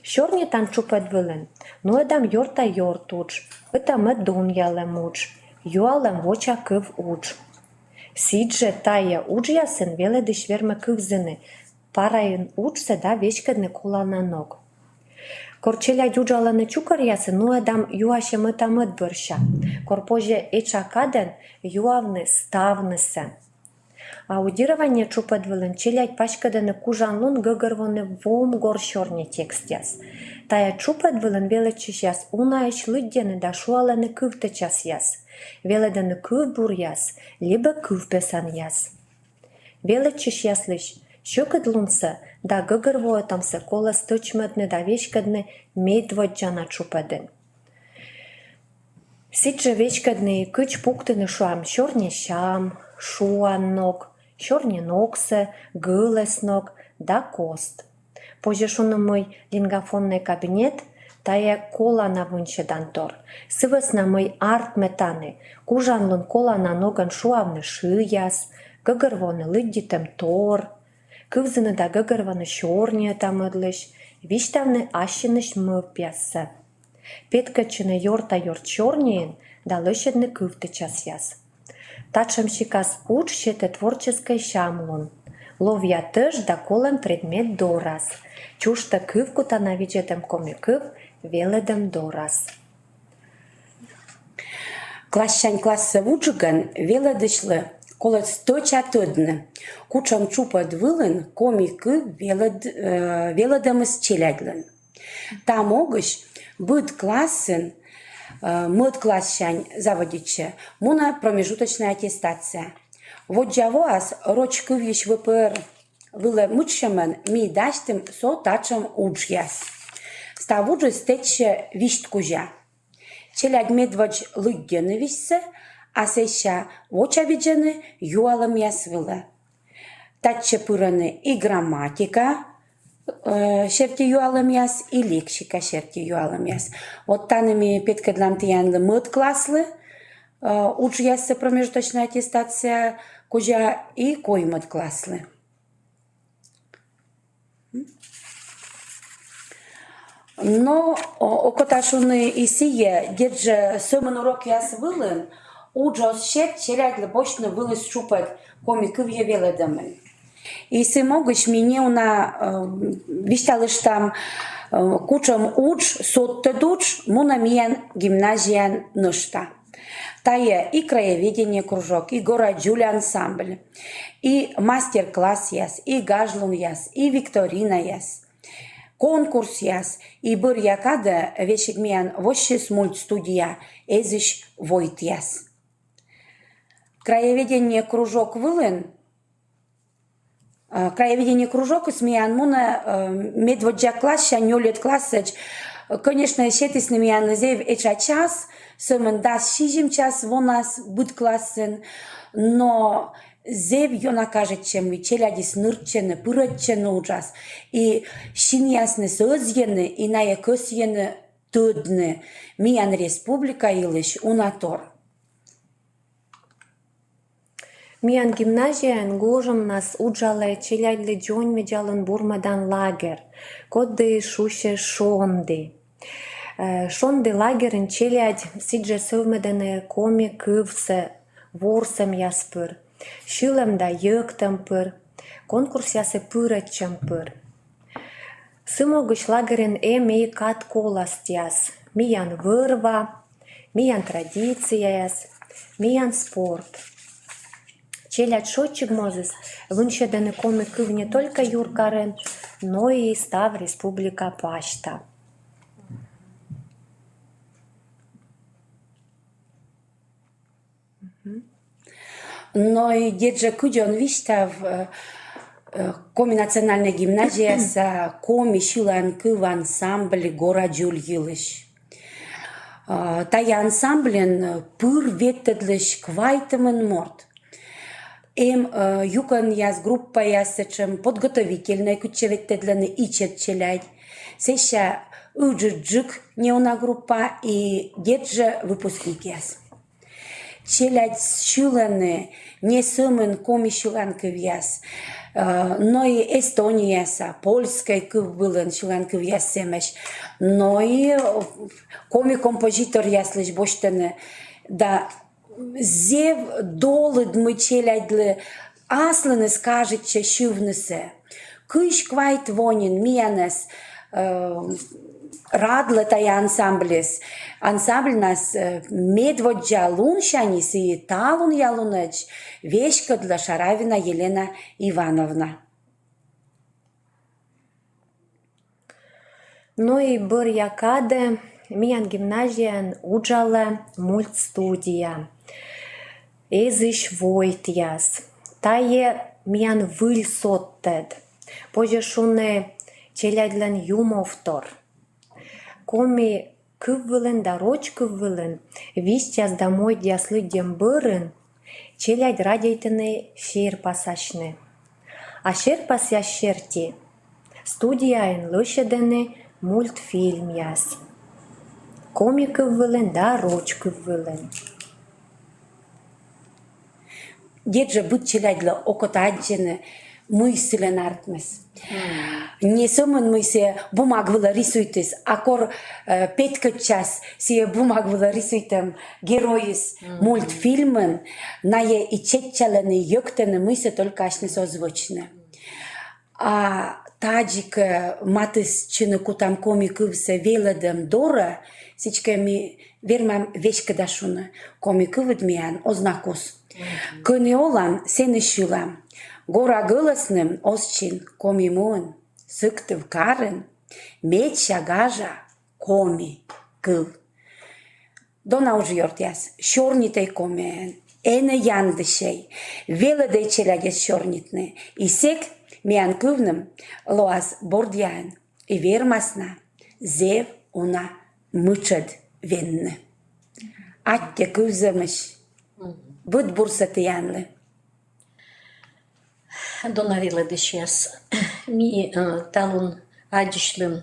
Шорни тан чупет вылен, но эдам йорта йорт удж, этам эдун ялем удж, юалем воча кыв удж. Сидже тая удж ясен веле дыш верме кывзыны, парайын удж да вешкадны колана ног. Корчеля дюджаланы чукар ясен, но эдам юашем этам эдбырша, корпоже эчакаден юавны ставнысе. Аудирование чупет вылен челять пачкаданы кужанлун гыгырвоны вом гор шорни текст яс. Тая чупет вылен велечиш яс унаеш лыддены да шуаланы кывты час яс. Веледаны кыв бур яс, либо кыв песан яс. Велечиш яслыш, щукыд лунса, да гыгырвоетамсы кола стычмыдны да вешкадны медводжана чупедын. Сидже вешкадны кыч пуктыны шуам шорни шам, шуаннок, шорни ноксы, гылеснок, да кост. Позже шуны мой лингафонный кабинет, тая кола на вынчедан тор. Сывыс на мой арт метаны, кужанлын кола на ноган шуавны шияс, гыгырвоны лыддитем тор, кывзыны да гыгырвоны шорни тамыдлыш, виштавны ащыныш мыпясы. Петкачыны йорта йорт шорниен, да лыщедны кывты час яс. Тачем щикас уч щете творческой шамлун. Ловя тыш да колем предмет дорас. Чушта кывку та навиджетем коми кыв, веледем дорас. Класщань класса вуджиган веледышлы колет сточа тыдны. Кучам чупат вылын комикы веледемыс челядлын. Там огыш быт классын мыт класщань заводиче, муна промежуточная аттестация. Вот джавоас роч кывьеш ВПР выле мытшемен ми дастым со тачем уджьяс. Ставуджи стече вишт кужа. Челяд медвач лыггены вишсе, а сеща воча виджены юалым яс выле. Татче пыраны и грамматика, шерти юалым яс, и лексика шерти юалым яс. Вот танами петкадлантиянлы мыт класслы, уджьяссе промежуточная аттестация кужа и коймыт класслы. Но окоташуны и сие, держа сымын урок яс вылын, уджос шет челядлы бочны вылыз шупать комикы в веледамын. И сымогыч мне уна вишталыш там кучам удж, сотты дудж, муна миян гимназиян нышта. Тая и краеведение кружок, и городюли ансамбль, и мастер-класс яс, и гажлун яс, и викторина яс. Конкурс яс, и бір якада вешек миян вощес мультстудия, эзиш войт яс. Краеведение кружок вылын, краеведение кружок с миян муна медводжа класс, шанёлет классач, конечно, щетис на миян зев эча час, сымын дас шижим час вонас быт классен, но зев йона кажет, чем и челядис нырчены, пырытчены уджас, и шин ясны сөзгены, и ная көсгены төдны, миян республика илыш унатор. Миян гимназиян гожым нас уджале челядлы джон меджалын бурмадан лагер, кодды шуше шонды. Шонды лагерин челядь сидже сövmedene коми кывсе, ворсем яспыр. Шилем да йыктым пыр, конкурс ясы пырытчым пыр. Сымогыч лагерин эми кат коласт яс, миян вырва, миян традиция яс, миян спорт. Челядь шотчик мозыс, выншедены коми кыв не только юркарен, но и став республика пашта. Но и деджа кудён виштав коми национальная гимназия са коми шилан кыв ансамбль гора джуль йылыш. Тая ансамблен пыр веттедлыш квайтымын морд. Юкан яс группа ясычым подготовительная куча веттедланы ичет челядь. Сеща уджыджык неуна группа и деджа выпускник яс. Челядь шиланы не сымын коми шилан кыв яс, но и Эстония яса, польская кыв былын шилан кыв яс семеш, но и коми композитор яслыш боштаны, да зев долыд мы челядлы асланы скажет че шивнысе. Кыш квайт вонин миянес радлы тая ансамблес. Ансамбль нас медводжа луншанис и талун ялунач вешка для Шаравина Елена Ивановна. Ну и бір якаде миян гимназиян уджале мультстудия. Эзиш войт яс. Тае миян выль соттед. Позже шуне челядлен юмовтор. Коми кыввылын да роч кыввылын, вист яс домой дяслы дембырын, челядь радейтыны шер пасашны. А шер пас яс шерти. Студияйн лышедыны мультфильм яс. Коми кыввылын да роч кыввылын. Деджа быт челядлы окотаджены мыслен артмес. Не сомын мысе бумагвыла рисуйтес, акор петка час сие бумагвыла рисуйтем героис мультфильмын, нае и четчалены йоктены мысе только ашны созвучны. А таджик матыс чыны кутам комикывсе веледем дора, сичка ми вермам вешка дашуны комикывыд миян ознакус. Кыны олам сені шулам. Гора гылысным осчин коми муын, сыктыв карын, меча гажа коми кыл. Дона уж йортяс, шорнитей комен, Эне яндышей, веледей челягес шорнитны, исек миян кывным лоаз бордян, и вермасна, зев уна мычад венны. Атте кывземыш, бұд бурсаты янлы. Дона веледышяс. Ми талун адишлым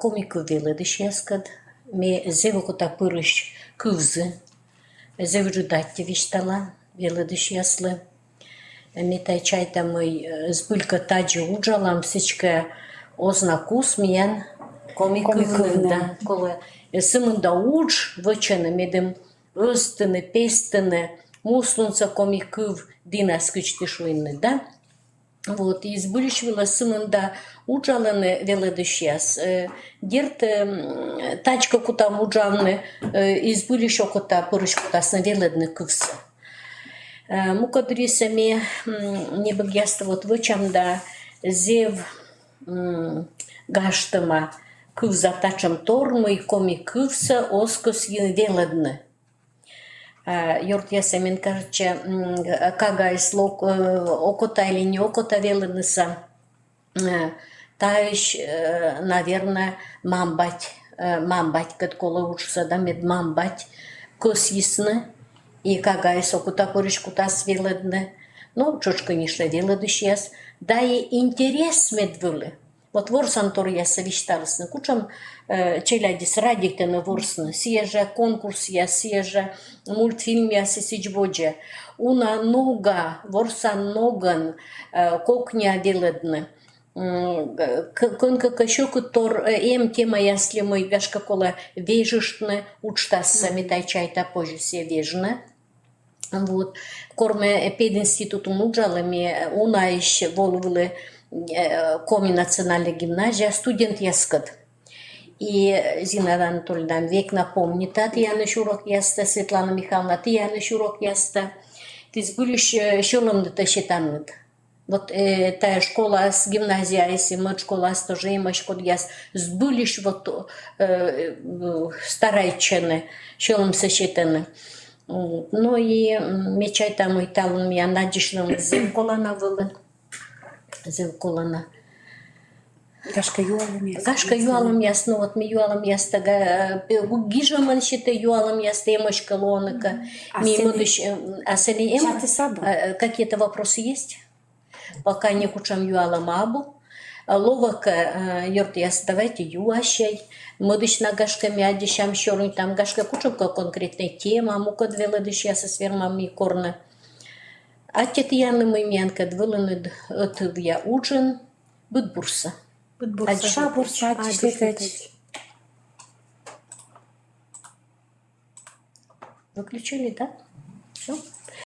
комику веледышяс кад. Ми зевокота пырыш кывзы. Зевжудатте виштала веледышяслы. Ми тайчайта мый сбылька таджи уджалам сычка ознакус миян комикывнында. Колы сымында удж вычаны медем ыстыны, пестыны, муслунца комикыв динас кычты шуйны, да? Вот, и сбыльшвила сымында уджаланы веледышяс. Дерт тачка кутам уджалны, избыльшо кута пырыш кутасны веледны кывсы. Мукадриса ме не богяста вот вычамда зев гаштыма кывза тачам тормы коми кывса оскос веледны. Йорт мен кажется, кагайс лок окота или не окота веледныса, таиш, наверное, мамбать, кад кола учится, да, мед мамбать, кос ясны. И кагайс окута поришкутас веледны. Ну, чуч, конечно, веледышяс. Да и интерес медвылы. Вот ворсан тор я совещалась. Кучам челядис радиктены ворсны. Сieja конкурс я, сieja мультфильм я сисичбоджа. Уна нога, ворсан ноган, кокня веледны. Конка кащуку тор тема ясли мой вяшка кола вежишны учтас сами тайчайта позже все вежны. Вот. Корме пединституту муджалами уна еще волвылы коми национальная гимназия студент яскад. И Зина Анатольевна век напомнит, ты Яныш урок яста, Светлана Михайловна, ты Яныш урок яста. Ты сбылишь шолом-то считанет. Вот та школа с гимназия, если мы школа с тоже имаш код яс сбылишь вот старайчены, шолом сочетаны. Ну и мечай там и талун я надежным зевколана вылы. Зевколана. Гашка юалым яс. Гашка юалым яс, ну вот ми юалым яс тага гижаман щите юалым яс темочка лоныка. Ми модыш, а сели какие-то вопросы есть? Пока не кучам юалам абу. Ловак йорт яс давайте юашай. Модыш на гашка мядишам щорунь там гашка кучам конкретная тема. Мука двеледыш яса свермам ми корна. А тет яны мы мянка двелыны от я уджин быт бурса. Адиша бурса, адишлетач. Выключили, да? Все?